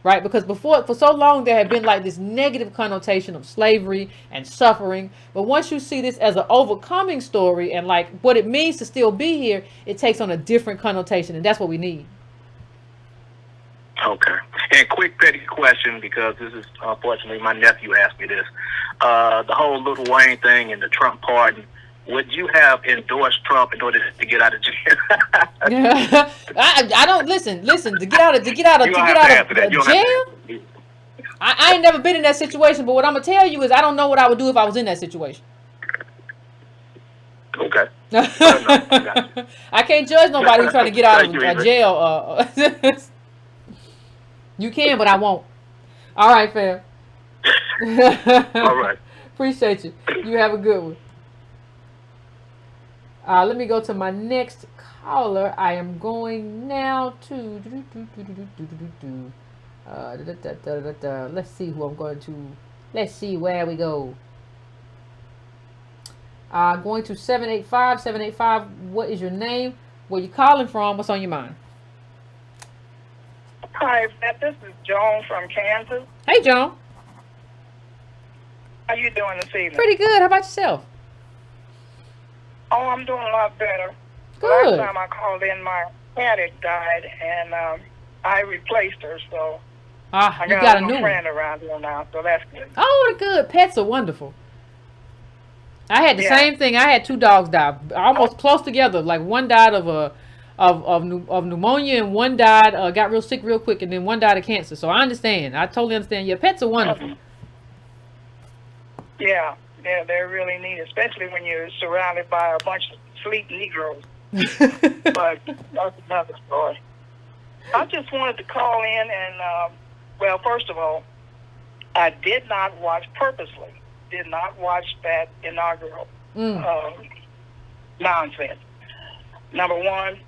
Speaker 1: right? Because for so long there had been like this negative connotation of slavery and suffering, but once you see this as an overcoming story and like what it means to still be here, it takes on a different connotation, and that's what we need.
Speaker 3: Okay. And quick petty question, because this is unfortunately my nephew asked me this. The whole Lil Wayne thing and the Trump pardon. Would you have endorsed Trump in order to get out of jail?
Speaker 1: I don't listen. To get out of jail. I ain't never been in that situation, but what I'm gonna tell you is I don't know what I would do if I was in that situation.
Speaker 3: Okay.
Speaker 1: I can't judge nobody who's trying to get out of jail. You can, but I won't. All right, fam.
Speaker 3: All right.
Speaker 1: Appreciate you. You have a good one. Let me go to my next caller. I am going now to let's see who I'm going to. Let's see where we go. Going to 785. 785. What is your name? Where you calling from? What's on your mind?
Speaker 7: Hi, this is Joan from Kansas.
Speaker 1: Hey, Joan.
Speaker 7: How you doing this evening?
Speaker 1: Pretty good. How about yourself?
Speaker 7: Oh, I'm doing a lot better.
Speaker 1: Good.
Speaker 7: Last time I called in, my cat had died, and I replaced her, so
Speaker 1: Ah,
Speaker 6: I
Speaker 1: you
Speaker 6: got
Speaker 1: got
Speaker 6: a
Speaker 1: a new
Speaker 6: little
Speaker 1: one.
Speaker 6: friend around here now, so that's good.
Speaker 1: Oh, good. Pets are wonderful. I had the
Speaker 6: Yeah.
Speaker 1: same thing. I had 2 dogs die almost close together. Like one died of pneumonia, and one died got real sick real quick, and then one died of cancer. So I understand. I totally understand. Yeah, pets are wonderful.
Speaker 6: Yeah, they're really neat, especially when you're surrounded by a bunch of sweet Negroes. But that's another story. I just wanted to call in and, well, first of all, I did not watch that inaugural nonsense. Number one,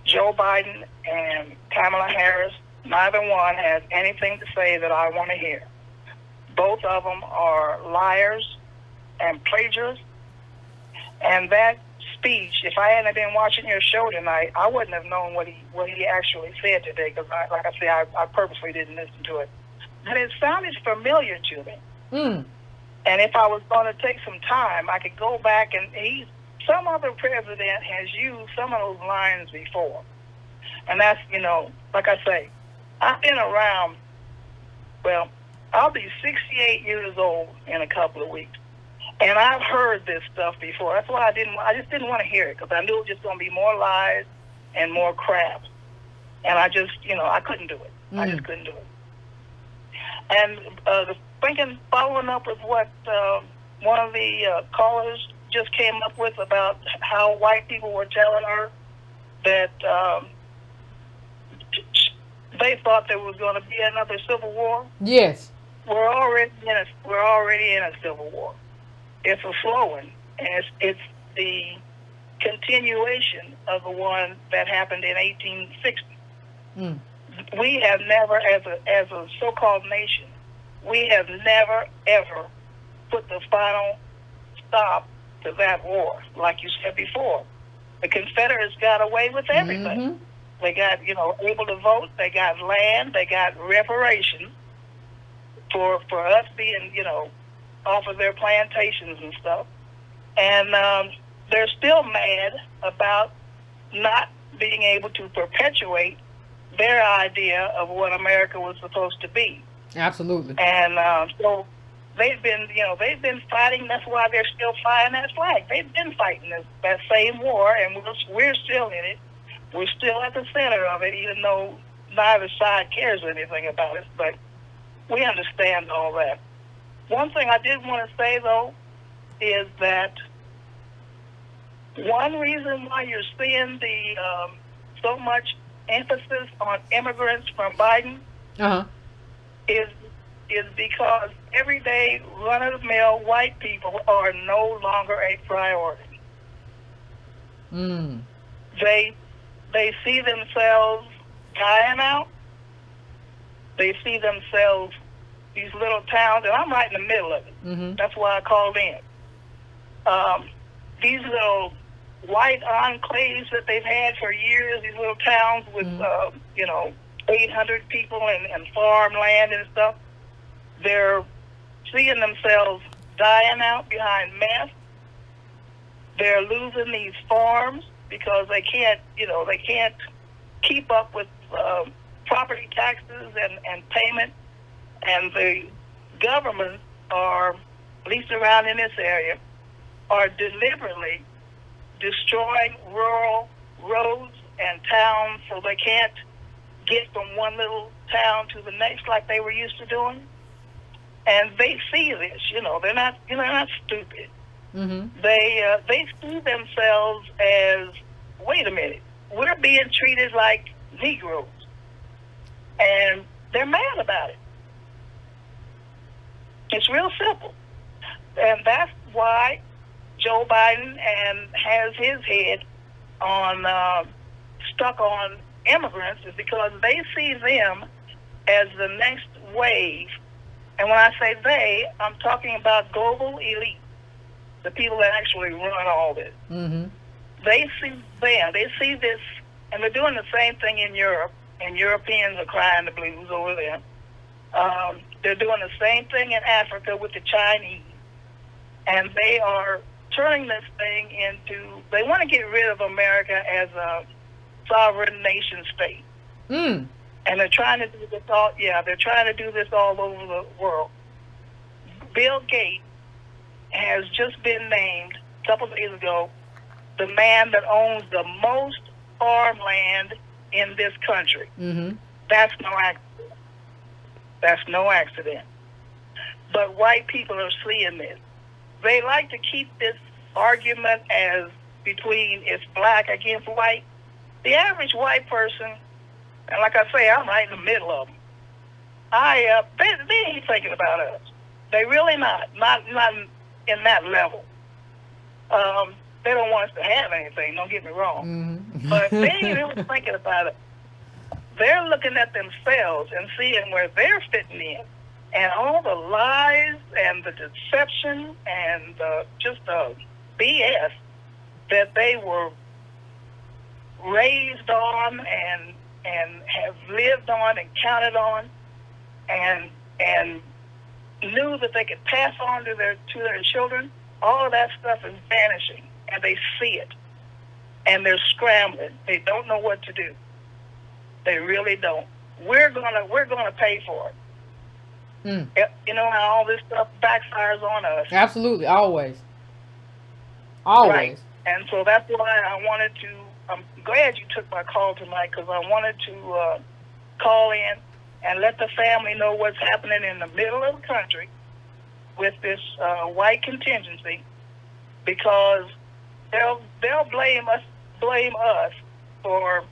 Speaker 6: Joe Biden and Kamala Harris, neither one has anything to say that I want to hear. Both of them are liars and plagiarists. And that speech, if I hadn't been watching your show tonight, I wouldn't have known what he actually said today, because, like I said, I purposely didn't listen to it. But it sounded familiar to me. And if I was going to take some time, I could go back and some other president has used some of those lines before. And that's, like I say, I've been around, well, I'll be 68 years old in a couple of weeks. And I've heard this stuff before. That's why I just didn't want to hear it, because I knew it was just going to be more lies and more crap. And I just, I couldn't do it. I just couldn't do it. And following up with what one of the callers just came up with about how white people were telling her that they thought there was going to be another civil war.
Speaker 1: Yes.
Speaker 6: We're already in a civil war. It's a slow one, and it's the continuation of the one that happened in 1860. We have never, as a so-called nation, we have never ever put the final stop to that war. Like you said before, the Confederates got away with everything. They got, able to vote. They got land. They got reparations for us being, off of their plantations and stuff. And they're still mad about not being able to perpetuate their idea of what America was supposed to be.
Speaker 1: Absolutely.
Speaker 6: And so they've been fighting. That's why they're still flying that flag. They've been fighting that same war, and we're still in it. We're still at the center of it, even though neither side cares anything about it. But we understand all that. One thing I did want to say, though, is that one reason why you're seeing the so much emphasis on immigrants from Biden is because everyday run-of-the-mill white people are no longer a priority. They see themselves dying out. They see themselves, these little towns, and I'm right in the middle of it. That's why I called in. These little white enclaves that they've had for years, these little towns with, 800 people and farmland and stuff, they're seeing themselves dying out behind meth. They're losing these farms because they can't keep up with property taxes and payment. And the government are, at least around in this area, are deliberately destroying rural roads and towns so they can't get from one little town to the next like they were used to doing. And they see this, they're not stupid. They see themselves as, wait a minute, we're being treated like Negroes. And they're mad about it. It's real simple. And that's why Joe Biden has his head on stuck on immigrants, is because they see them as the next wave. And when I say they, I'm talking about global elite, the people that actually run all this. They see them. They see this, and they're doing the same thing in Europe, and Europeans are crying the blues over there. They're doing the same thing in Africa with the Chinese. And they are turning this thing into, they want to get rid of America as a sovereign nation state.
Speaker 7: And they're trying to do this all. Yeah, they're trying to do this all over the world. Bill Gates has just been named a couple of days ago the man that owns the most farmland in this country.
Speaker 1: Mm-hmm.
Speaker 7: That's no accident. That's no accident. But white people are seeing this. They like to keep this argument as between it's black against white. The average white person, and like I say, I'm right in the middle of them. They ain't thinking about us. They really not in that level. They don't want us to have anything, don't get me wrong.
Speaker 1: Mm-hmm.
Speaker 7: But they ain't really thinking about it. They're looking at themselves and seeing where they're fitting in. And all the lies and the deception and just the BS that they were raised on and have lived on and counted on and knew that they could pass on to their children, all of that stuff is vanishing, and they see it, and they're scrambling. They don't know what to do. They really don't. We're gonna pay for it.
Speaker 1: Mm.
Speaker 7: You know how all this stuff backfires on us.
Speaker 1: Absolutely, always. Always.
Speaker 7: Right. And so that's why I wanted to. I'm glad you took my call tonight, because I wanted to call in and let the family know what's happening in the middle of the country with this white contingency, because they'll blame us for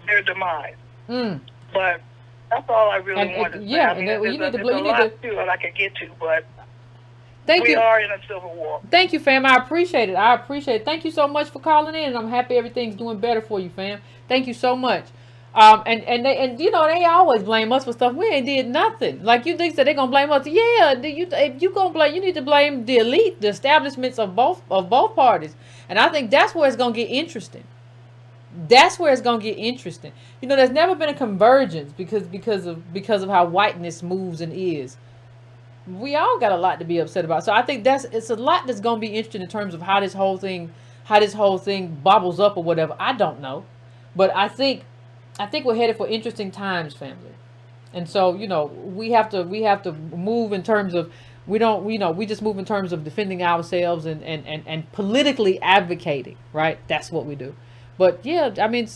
Speaker 7: their demise.
Speaker 1: Mm.
Speaker 7: But that's all I really wanted to say.
Speaker 1: Yeah,
Speaker 7: I mean,
Speaker 1: you need to.
Speaker 7: there's a lot to it I could get to, but we are in a civil war.
Speaker 1: Thank you, fam. I appreciate it. Thank you so much for calling in, and I'm happy everything's doing better for you, fam. Thank you so much. And you know, they always blame us for stuff. We ain't did nothing. Like, you think that they're gonna blame us? Yeah, if you gonna blame, you need to blame the elite, the establishments of both parties. And I think that's where it's gonna get interesting. That's where it's gonna get interesting. You know, there's never been a convergence because of how whiteness moves and is. We all got a lot to be upset about. So I think it's a lot that's gonna be interesting in terms of how this whole thing bobbles up or whatever. I don't know, but I think we're headed for interesting times, family. And so, you know, we have to move in terms of we just move in terms of defending ourselves and politically advocating, right? That's what we do. But yeah, I mean,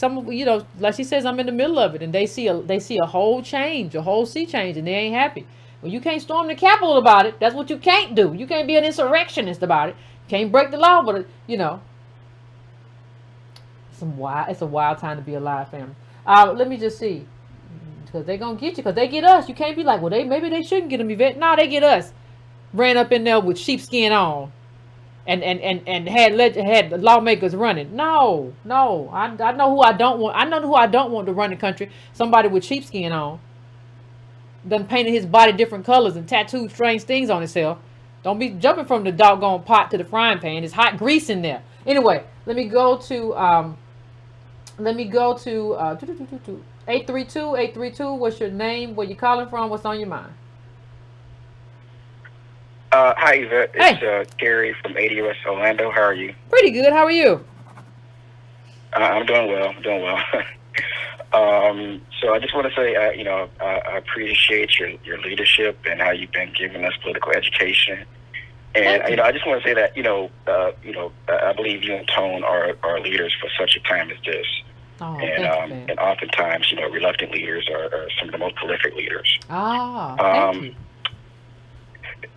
Speaker 1: like she says, I'm in the middle of it, and they see a whole sea change, and they ain't happy. Well, you can't storm the Capitol about it. That's what you can't do. You can't be an insurrectionist about it. You can't break the law, but you know, it's a wild time to be alive, family. Let me just see, because they're gonna get you, because they get us. You can't be like, well, maybe they shouldn't get them, Yvette. No, they get us. Ran up in there with sheepskin on, and had the lawmakers running. No, I know who I don't want. I know who I don't want to run the country. Somebody with sheepskin on, done painted his body different colors and tattooed strange things on himself. Don't be jumping from the doggone pot to the frying pan. There's hot grease in there. Anyway, let me go to 832. What's your name? Where you calling from? What's on your mind?
Speaker 8: Hi, Yvette.
Speaker 1: Hey.
Speaker 8: It's Gary from ADOS Orlando. How are you?
Speaker 1: Pretty good. How are you?
Speaker 8: I'm doing well. So I just want to say, I appreciate your leadership and how you've been giving us political education. And I just want to say that I believe you and Tone are leaders for such a time as this.
Speaker 1: Oh,
Speaker 8: and oftentimes, reluctant leaders are some of the most prolific leaders.
Speaker 1: Thank you.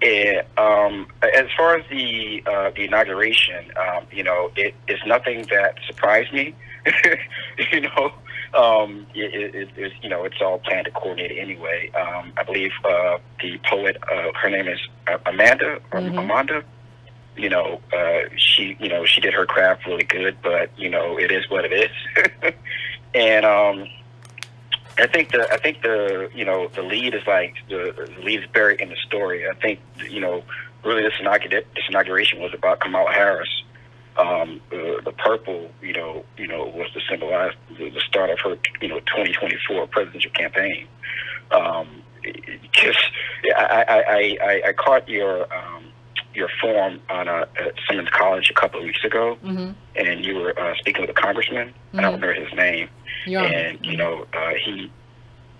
Speaker 8: As far as the inauguration, it's nothing that surprised me. It's all planned and coordinated anyway. I believe the poet, her name is Amanda or Amanda. She did her craft really good, but it is what it is. And I think the lead is like the lead is buried in the story. I think really this inauguration was about Kamala Harris. The purple, was to symbolize the start of her 2024 presidential campaign. I caught your forum on Simmons College a couple of weeks ago, and you were speaking with a congressman. I don't remember his name. He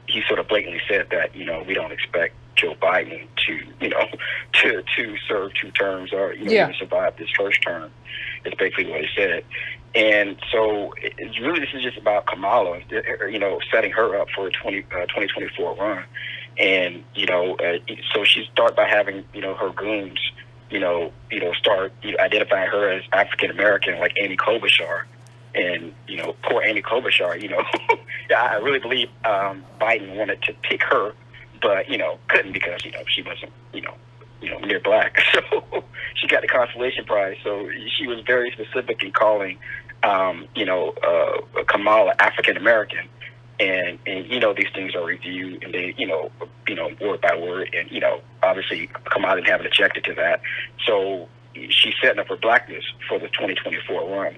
Speaker 8: he sort of blatantly said that, we don't expect Joe Biden to serve 2 terms or even survive this first term. Is basically what he said. And so really this is just about Kamala, setting her up for a 2024 run. And, so she start by having, her goons, start identifying her as African American, like Amy Klobuchar. And, poor Amy Klobuchar, I really believe Biden wanted to pick her, but, couldn't because, she wasn't, near black. So she got the consolation prize. So she was very specific in calling, Kamala African American. And these things are reviewed and they, word by word. And, obviously Kamala didn't have an objective to that. So she's setting up her blackness for the 2024 run.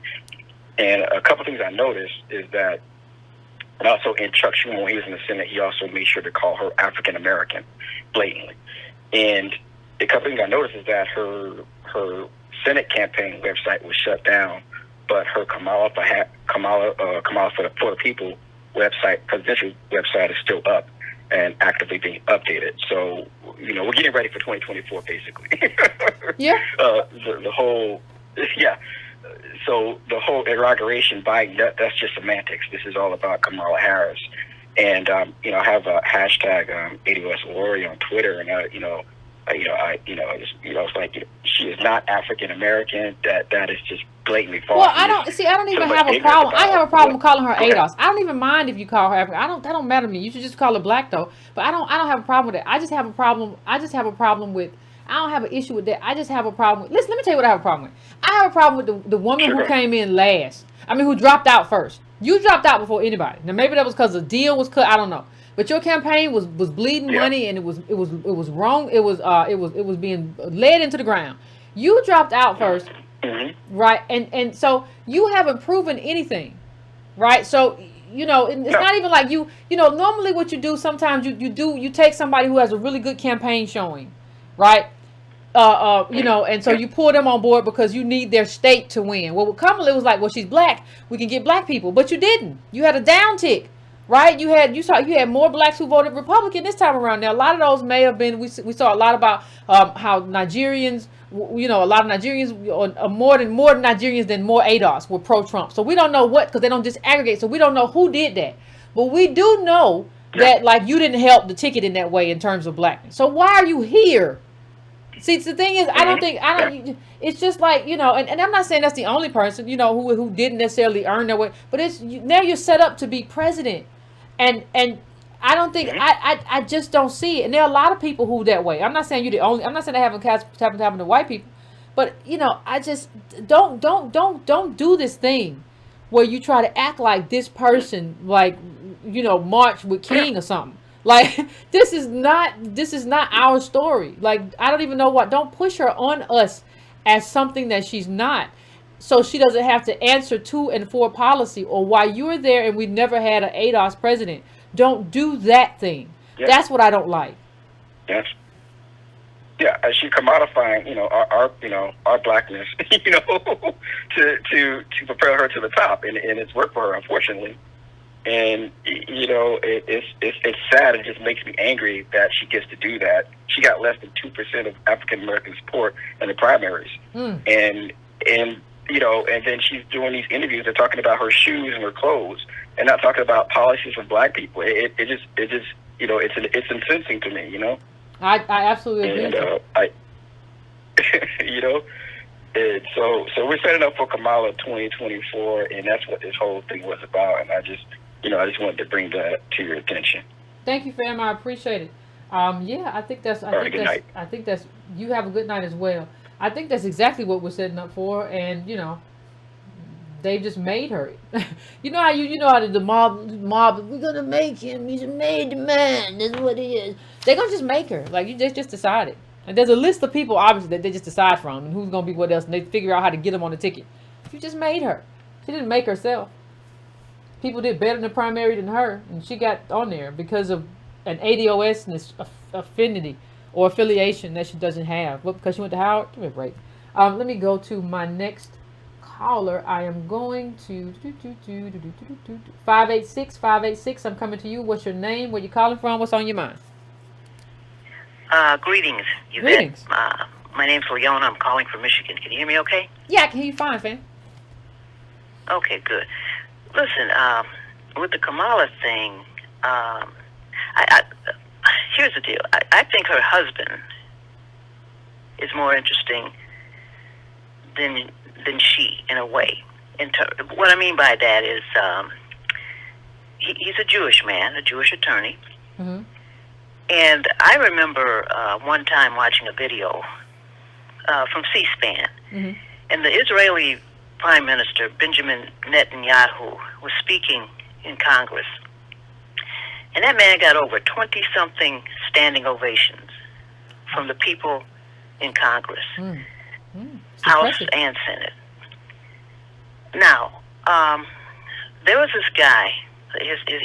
Speaker 8: And a couple things I noticed is that, and also in Chuck Schumer, when he was in the Senate, he also made sure to call her African American blatantly. And a couple things I noticed is that her Senate campaign website was shut down, but her Kamala for the People website, presidential website, is still up and actively being updated. So, we're getting ready for 2024, basically.
Speaker 1: Yeah.
Speaker 8: The whole, yeah. So the whole inauguration Biden, that's just semantics. This is all about Kamala Harris. And, I have a hashtag, ADOSLaurie on Twitter, and, it's like, she is not African American. That is just blatantly false.
Speaker 1: Well, I don't even have a problem. I have a problem calling her ADOS. I don't even mind if you call her African. That don't matter to me. You should just call her black though. But I don't have a problem with it. I don't have an issue with that. I just have a problem with, listen, let me tell you what I have a problem with. I have a problem with the woman who came in last. who dropped out first. You dropped out before anybody. Now maybe that was because the deal was cut. I don't know. But your campaign was bleeding money, and it was wrong. It was being led into the ground. You dropped out first, right? And so you haven't proven anything, right? So it's not even like you. Normally what you do sometimes you take somebody who has a really good campaign showing, right? And so you pull them on board because you need their state to win. Well, with Kamala, it was like, well, she's black, we can get black people, but you didn't. You had a downtick. Right, you had more blacks who voted Republican this time around. Now, a lot of those may have been. We saw a lot about how Nigerians, a lot of Nigerians, or more Nigerians than more ADOS were pro-Trump. So we don't know because they don't just aggregate. So we don't know who did that. But we do know that you didn't help the ticket in that way in terms of blackness. So why are you here? See, the thing is, I don't. It's just like and I'm not saying that's the only person who didn't necessarily earn their way. But now you're set up to be president. And I don't think I just don't see it. And there are a lot of people who that way. I'm not saying you're the only. I'm not saying that happen to white people, but I just don't do this thing where you try to act like this person marched with King or something. This is not our story. I don't even know don't push her on us as something that she's not. So she doesn't have to answer to and for policy or why you're there and we never had an ADOS president. Don't do that thing. Yeah. That's what I don't like.
Speaker 8: Yes. Yeah, she commodifying, our blackness, to propel her to the top, and it's worked for her, unfortunately. And it's sad. It just makes me angry that she gets to do that. She got less than 2% of African American support in the primaries, and then she's doing these interviews. They're talking about her shoes and her clothes, and not talking about policies for black people. It just it's incensing to me.
Speaker 1: I absolutely agree.
Speaker 8: And so we're setting up for Kamala 2024, and that's what this whole thing was about. And I just wanted to bring that to your attention.
Speaker 1: Thank you, fam. I appreciate it. I think that's. I think that's. You have a good night as well. I think that's exactly what we're setting up for, and they just made her. How the mob. We're gonna make him. He's a made man. That's what he is. They're gonna just make her. You just decided. And there's a list of people, obviously, that they just decide from, and who's gonna be what else, and they figure out how to get them on the ticket. You just made her. She didn't make herself. People did better in the primary than her, and she got on there because of an ADOS and this affinity or affiliation that she doesn't have. What, because she went to Howard? Give me a break. Let me go to my next caller. I am going to 586. I'm coming to you. What's your name? Where you calling from? What's on your mind?
Speaker 9: Greetings, Yvette.
Speaker 1: Greetings.
Speaker 9: My name's Leona. I'm calling from Michigan. Can you hear me okay?
Speaker 1: Yeah, I can hear you fine, fam.
Speaker 9: Okay, good. Listen, with the Kamala thing, here's the deal. I think her husband is more interesting than she, in a way. What I mean by that is he's a Jewish man, a Jewish attorney.
Speaker 1: Mm-hmm.
Speaker 9: And I remember one time watching a video from C-SPAN,
Speaker 1: mm-hmm.
Speaker 9: and the Israeli Prime Minister, Benjamin Netanyahu, was speaking in Congress. And that man got over 20-something standing ovations from the people in Congress, House
Speaker 1: impressive.
Speaker 9: and Senate. Now, there was this guy.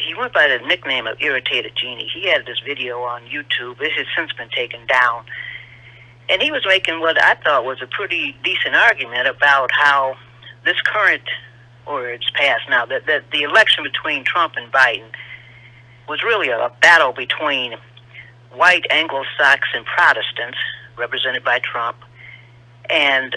Speaker 9: He went by the nickname of Irritated Genie. He had this video on YouTube. It has since been taken down. And he was making what I thought was a pretty decent argument about how this current, or it's past now, that the election between Trump and Biden was really a battle between white Anglo-Saxon Protestants, represented by Trump, and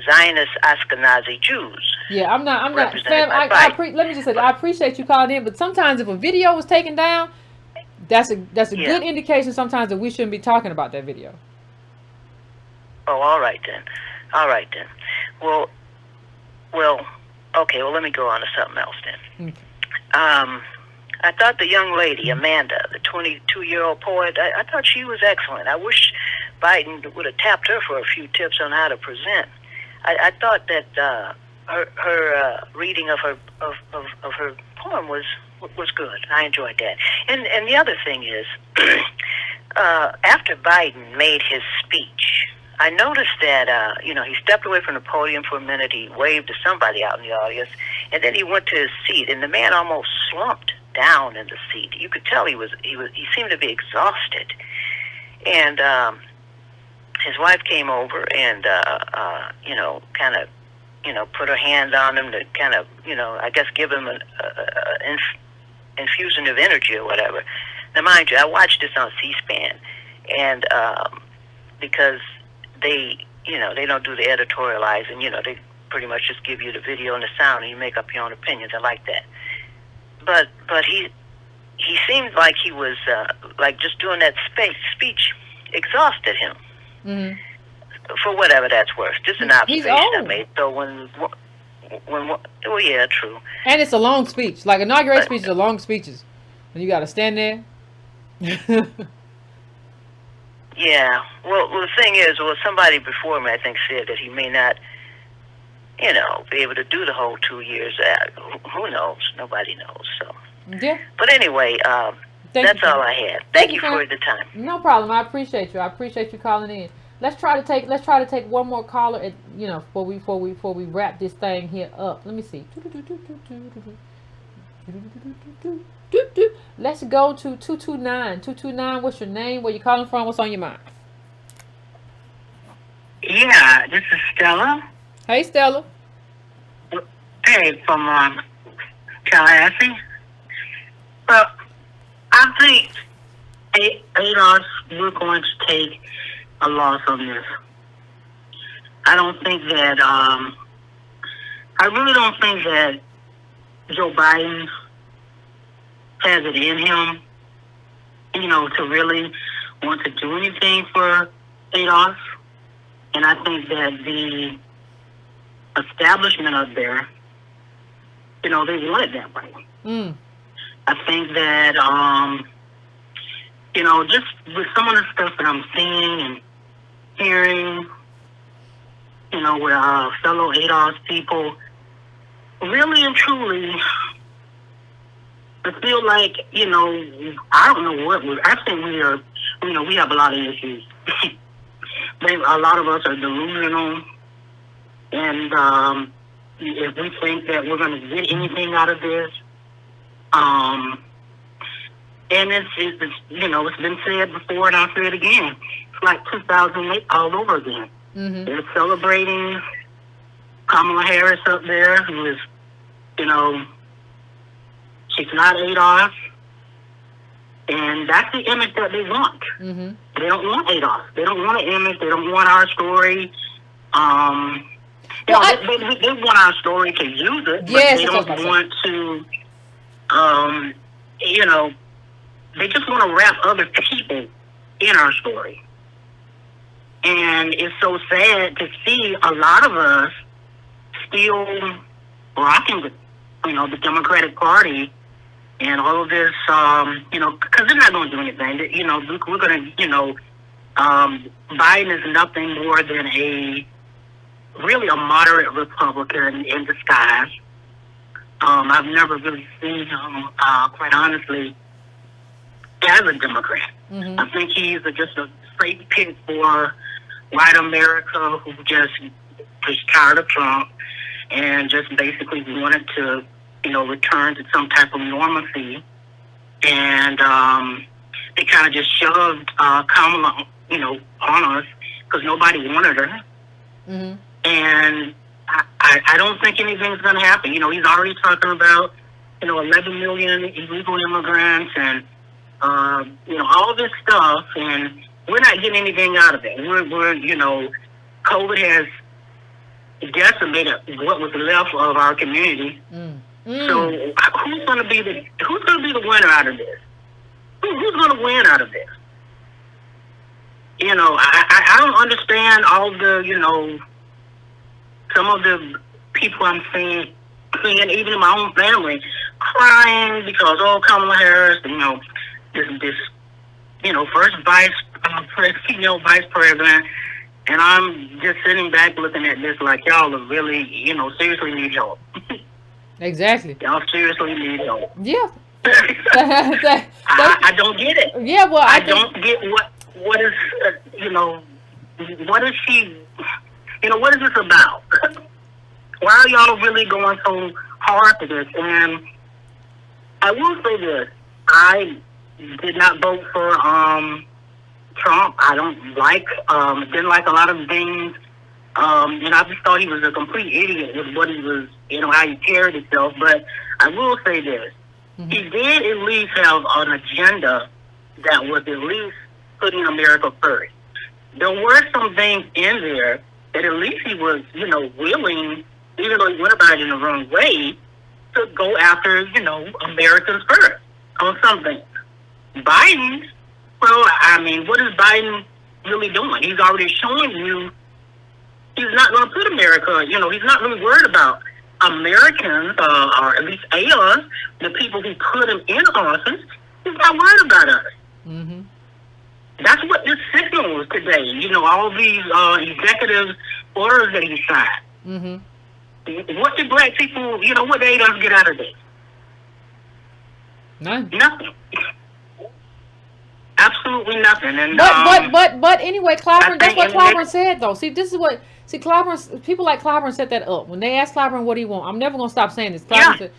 Speaker 9: Zionist Ashkenazi Jews.
Speaker 1: Yeah, I'm not.
Speaker 9: represented
Speaker 1: Fam,
Speaker 9: by
Speaker 1: let me just say, I appreciate you calling in, but sometimes if a video was taken down, that's a
Speaker 9: Yeah.
Speaker 1: good indication sometimes that we shouldn't be talking about that video.
Speaker 9: Oh, all right then. Well, okay. Well, let me go on to something else then.
Speaker 1: Okay.
Speaker 9: I thought the young lady, Amanda, the 22-year-old poet, I thought she was excellent. I wish Biden would have tapped her for a few tips on how to present. I thought that her reading of her poem was good. I enjoyed that. And the other thing is, after Biden made his speech, I noticed that he stepped away from the podium for a minute. He waved to somebody out in the audience, and then he went to his seat. And the man almost slumped down in the seat. You could tell he seemed to be exhausted. And his wife came over and kind of put her hand on him to kind of I guess give him an infusion of energy or whatever. Now, mind you, I watched this on C-SPAN, and because they don't do the editorializing, they pretty much just give you the video and the sound, and you make up your own opinions. I like that. But he seemed like he was like just doing that speech exhausted him.
Speaker 1: Mm-hmm.
Speaker 9: For whatever that's worth. Just an observation I
Speaker 1: old.
Speaker 9: made. So when well, yeah, true.
Speaker 1: And it's a long speech. Like inauguration speeches are long speeches. And you got to stand there.
Speaker 9: Yeah. Well, the thing is, somebody before me, I think, said that he may not, be able to do the whole 2 years. Who knows? Nobody knows. So.
Speaker 1: Yeah.
Speaker 9: But anyway, that's all I had. Thank you for the time.
Speaker 1: No problem. I appreciate you. I appreciate you calling in. Let's try to take one more caller. Before we wrap this thing here up. Let me see. Let's go to 229. 229. What's your name? Where you calling from? What's on your mind?
Speaker 10: Yeah, this is Stella.
Speaker 1: Hey, Stella.
Speaker 10: Hey, from Tallahassee. Well, I think ADOS, we're going to take a loss on this. I don't think that, I really don't think that Joe Biden has it in him, to really want to do anything for ADOS. And I think that the establishment up there, they want it that way.
Speaker 1: Mm.
Speaker 10: I think that, just with some of the stuff that I'm seeing and hearing, with fellow ADOS people, really and truly, I feel like, I don't know I think we have a lot of issues. A lot of us are delusional, and if we think that we're going to get anything out of this, and it's been said before, and I'll say it again. It's like 2008 all over again.
Speaker 1: Mm-hmm.
Speaker 10: They're celebrating Kamala Harris up there, who is, she's not Adolf. And that's the image that they want.
Speaker 1: Mm-hmm.
Speaker 10: They don't want Adolf. They don't want an image. They don't want our story. They want our story to use it, but they don't want to, they just want to wrap other people in our story. And it's so sad to see a lot of us still rocking with, the Democratic Party and all of this, because they're not going to do anything. We're going to, Biden is nothing more than really a moderate Republican in disguise. I've never really seen him, quite honestly, as a Democrat.
Speaker 1: Mm-hmm.
Speaker 10: I think he's just a straight pick for white America who just was tired of Trump and just basically wanted to, return to some type of normalcy. And they kind of just shoved Kamala, on us because nobody wanted her.
Speaker 1: Mm-hmm.
Speaker 10: And I don't think anything's going to happen. He's already talking about, 11 million illegal immigrants and, all this stuff. And we're not getting anything out of it. We're COVID has decimated what was left of our community.
Speaker 1: Mm.
Speaker 10: So who's going to be the winner out of this? Who's going to win out of this? I don't understand all the, some of the people I'm seeing, even in my own family, crying because, Kamala Harris, this first female vice president, and I'm just sitting back looking at this like y'all are really, seriously need help.
Speaker 1: Exactly.
Speaker 10: Y'all seriously need help.
Speaker 1: Yeah.
Speaker 10: I don't get it.
Speaker 1: Yeah, well,
Speaker 10: I don't get what is, what is she, what is this about? Why are y'all really going so hard for this? And I will say this, I did not vote for Trump. I didn't like a lot of things. And I just thought he was a complete idiot with what he was, how he carried himself. But I will say this. Mm-hmm. He did at least have an agenda that was at least putting America first. There were some things in there that at least he was, willing, even though he went about it in the wrong way, to go after, Americans first on something. Biden, what is Biden really doing? He's already showing you he's not going to put America, he's not really worried about Americans, or at least us, the people who put him in office. He's not worried about us.
Speaker 1: Mm-hmm.
Speaker 10: That's what this signals today. All these executive orders that he signed.
Speaker 1: Mm-hmm.
Speaker 10: What did black people, what they don't get out of this?
Speaker 1: None.
Speaker 10: Nothing. Absolutely nothing. And
Speaker 1: but anyway, Clyburn, that's what Clyburn said though. Clyburn, people like Clyburn set that up. When they asked Clyburn what he want, I'm never gonna stop saying this. Clyburn said,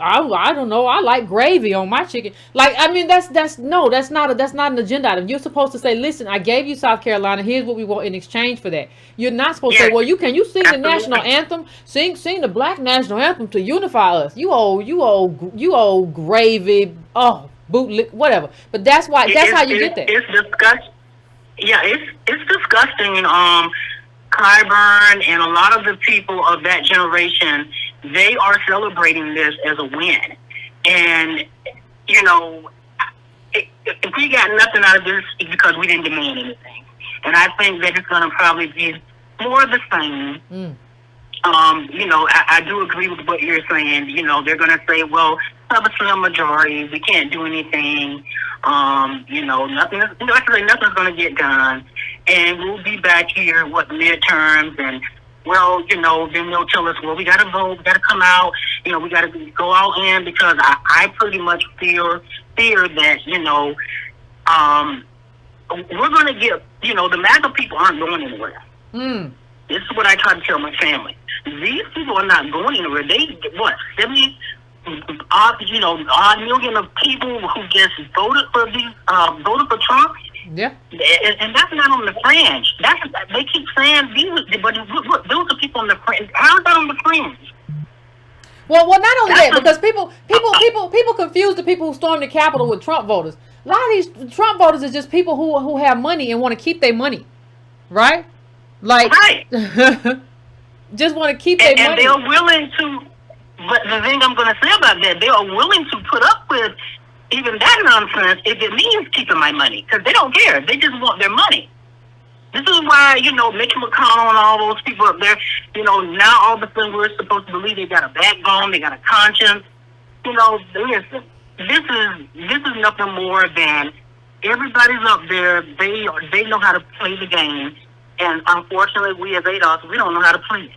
Speaker 1: I don't know. I like gravy on my chicken. That's not an agenda item. You're supposed to say, listen, I gave you South Carolina. Here's what we want in exchange for that. You're not supposed to say, well, you sing the national anthem, sing the black national anthem to unify us. You old gravy. Oh, bootlick, whatever. But that's how you get there.
Speaker 10: It's disgusting. Yeah, it's disgusting. Clyburn and a lot of the people of that generation, they are celebrating this as a win. And, if we got nothing out of this, it's because we didn't demand anything. And I think that it's going to probably be more of the same.
Speaker 1: Mm.
Speaker 10: I do agree with what you're saying. They're going to say, well, have a slim majority. We can't do anything. Nothing's going to get done. And we'll be back here, midterms, and, then they'll tell us, well, we got to vote, we got to come out, we got to go all in, because I pretty much fear that, we're going to get, the MAGA people aren't going anywhere.
Speaker 1: Mm.
Speaker 10: This is what I try to tell my family. These people are not going anywhere. They, 70 odd million of people who just voted for Trump,
Speaker 1: Yeah.
Speaker 10: And that's not on the fringe. They keep saying but those are people on the fringe. How is that on the fringe?
Speaker 1: Well, not only that, because people confuse the people who stormed the Capitol with Trump voters. A lot of these Trump voters is just people who have money and want to keep their money, right? Like,
Speaker 10: right.
Speaker 1: just want to keep their money.
Speaker 10: And they're willing to. But the thing I'm going to say about that, they are willing to put up with even that nonsense if it means keeping my money, because they don't care. They just want their money. This is why, Mitch McConnell and all those people up there, now all of a sudden we're supposed to believe they got a backbone, they got a conscience. Listen, this is nothing more than everybody's up there. They know how to play the game, and unfortunately, we as ADOS, we don't know how to play it.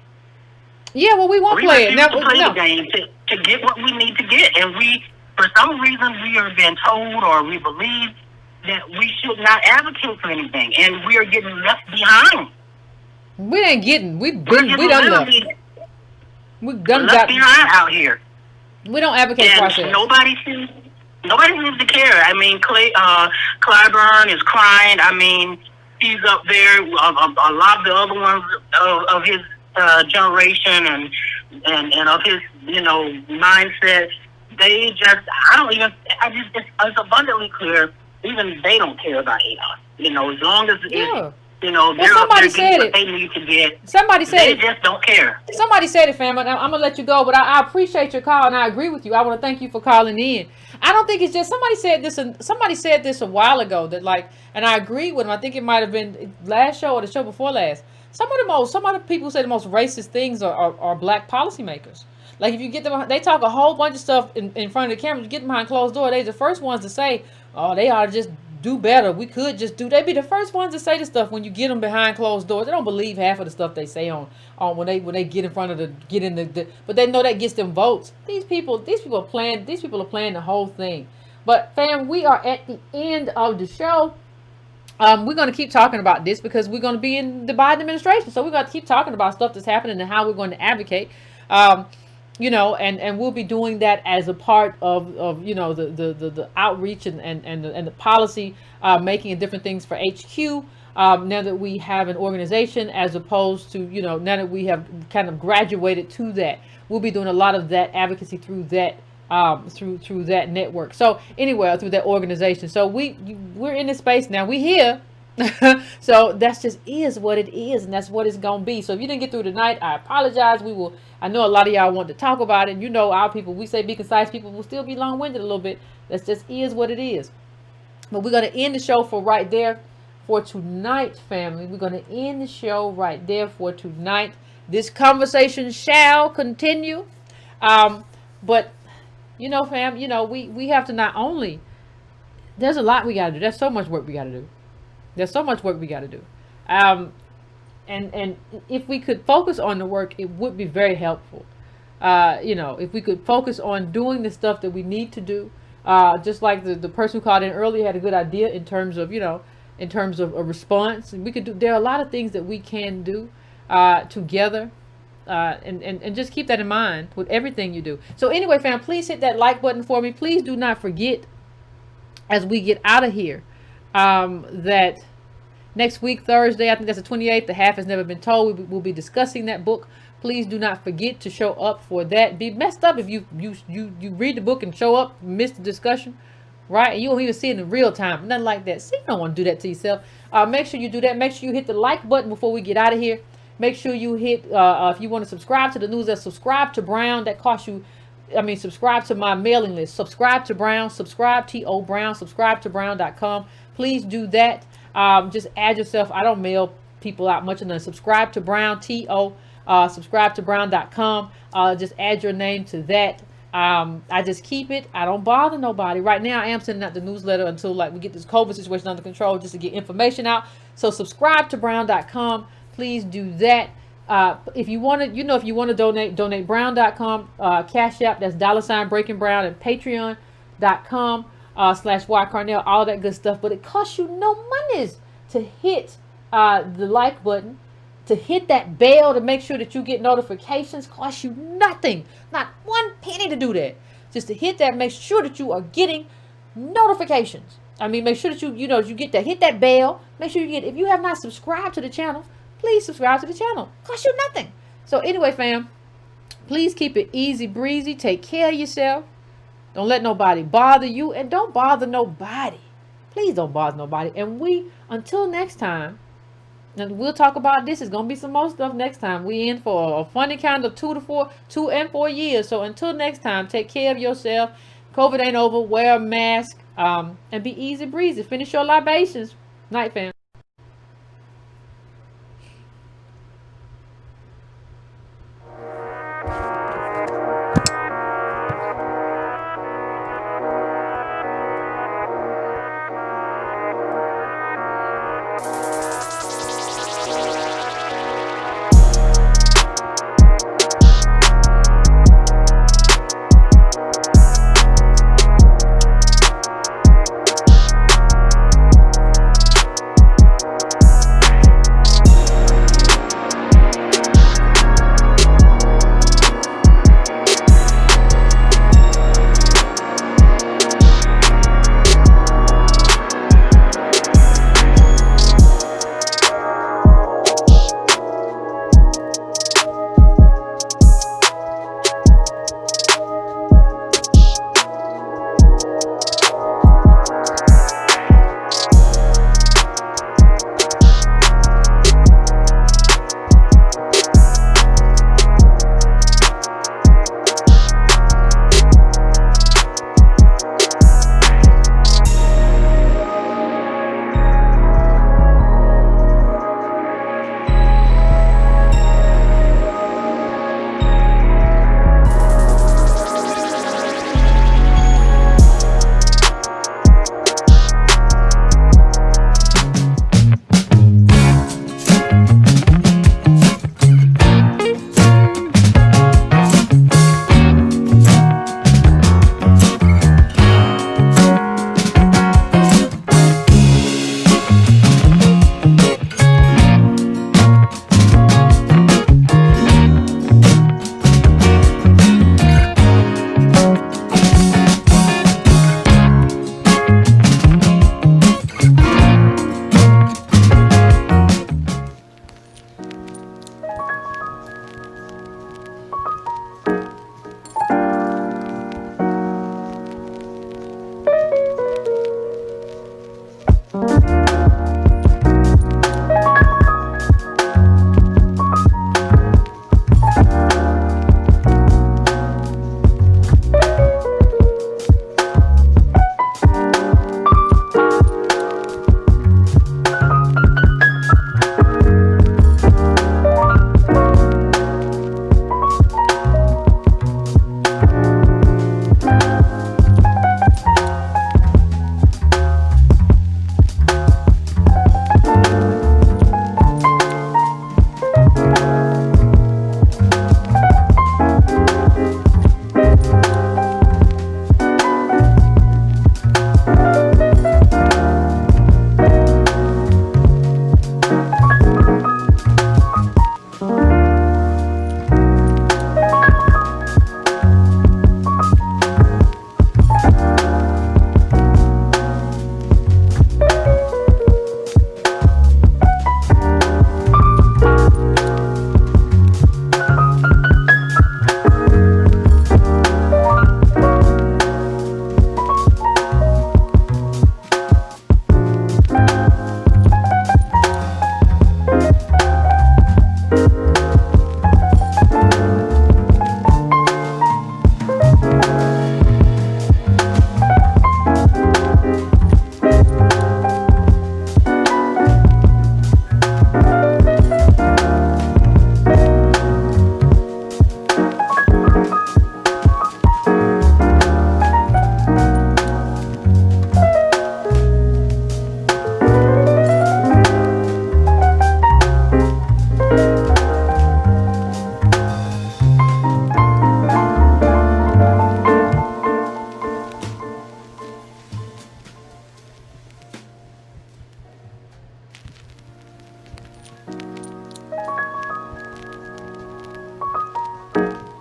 Speaker 1: Yeah, well, we won't play it.
Speaker 10: We refuse to play the game to get what we need to get, and for some reason, we are being told or we believe that we should not advocate for anything, and we are getting left behind.
Speaker 1: We ain't getting. We done left. We done
Speaker 10: left behind out here.
Speaker 1: We don't advocate for ourselves.
Speaker 10: Nobody seems to care. I mean, Clyburn is crying. I mean, he's up there. A lot of the other ones of his generation and of his mindset. They just. It's abundantly clear. Even they don't care about ADOS. As long as they're getting what they need to get.
Speaker 1: Somebody said
Speaker 10: they just don't care.
Speaker 1: Somebody said it, fam. I'm gonna let you go, but I appreciate your call and I agree with you. I want to thank you for calling in. I don't think it's just somebody said this a while ago that and I agree with them. I think it might have been last show or the show before last. Some of the people say the most racist things are black policymakers. Like, if you get them, they talk a whole bunch of stuff in front of the camera. You get them behind closed door, they're the first ones to say, "Oh, they ought to just do better. We could just do." They be the first ones to say the stuff when you get them behind closed doors. They don't believe half of the stuff they say on when they get in front of but they know that gets them votes. These people are playing the whole thing. But fam, we are at the end of the show. We're going to keep talking about this because we're going to be in the Biden administration. So we're going to keep talking about stuff that's happening and how we're going to advocate. And we'll be doing that as a part of the outreach and the policy making and different things for HQ. Now that we have an organization, as opposed to now that we have kind of graduated to that, we'll be doing a lot of that advocacy through that through that network. So anyway, through that organization. So we're in this space now. We here. So that's just is what it is, and that's what it's gonna be. So if you didn't get through tonight, I apologize. I know a lot of y'all want to talk about it, and our people, we say be concise, people will still be long-winded a little bit. That just is what it is. But we're gonna end the show right there for tonight, family. We're gonna end the show right there for tonight. This conversation shall continue. But fam, we have to not only, there's a lot we gotta do. There's so much work we gotta do. And if we could focus on the work, it would be very helpful. If we could focus on doing the stuff that we need to do, just like the person who called in earlier had a good idea in terms of a response. And there are a lot of things that we can do together. And just keep that in mind with everything you do. So anyway, fam, please hit that like button for me. Please do not forget, as we get out of here, that next week, Thursday, I think that's the 28th, The Half Has Never Been Told, we'll be discussing that book. Please do not forget to show up for that. Be messed up if you read the book and show up, miss the discussion, right? And you won't even see it in real time. Nothing like that. See, you don't want to do that to yourself. Make sure you do that. Make sure you hit the like button before we get out of here. Make sure you hit, if you want to subscribe to the newsletter, subscribe to Brown. That costs you, subscribe to my mailing list. Subscribe to Brown. Subscribe to Brown. Subscribe to Brown.com. Please do that. Just add yourself. I don't mail people out much of them. Subscribe to Brown, subscribe to Brown.com. Just add your name to that. I just keep it. I don't bother nobody. Right now, I am sending out the newsletter until we get this COVID situation under control, just to get information out. So subscribe to Brown.com. Please do that. If you want to donate Brown.com, Cash App, that's $Breaking Brown, and Patreon.com. /YCarnell, all that good stuff. But it costs you no monies to hit the like button, to hit that bell to make sure that you get notifications. Costs you nothing, not one penny to do that. Just to hit that, make sure that you are getting notifications. I mean, make sure that you get that, hit that bell. Make sure you get, if you have not subscribed to the channel, please subscribe to the channel. Cost you nothing. So anyway, fam, please keep it easy breezy. Take care of yourself. Don't let nobody bother you, and don't bother nobody. Please don't bother nobody. And until next time, and we'll talk about this. It's going to be some more stuff next time. We in for a funny kind of 2 and 4 years. So until next time, take care of yourself. COVID ain't over. Wear a mask. And be easy breezy. Finish your libations. Night, fam.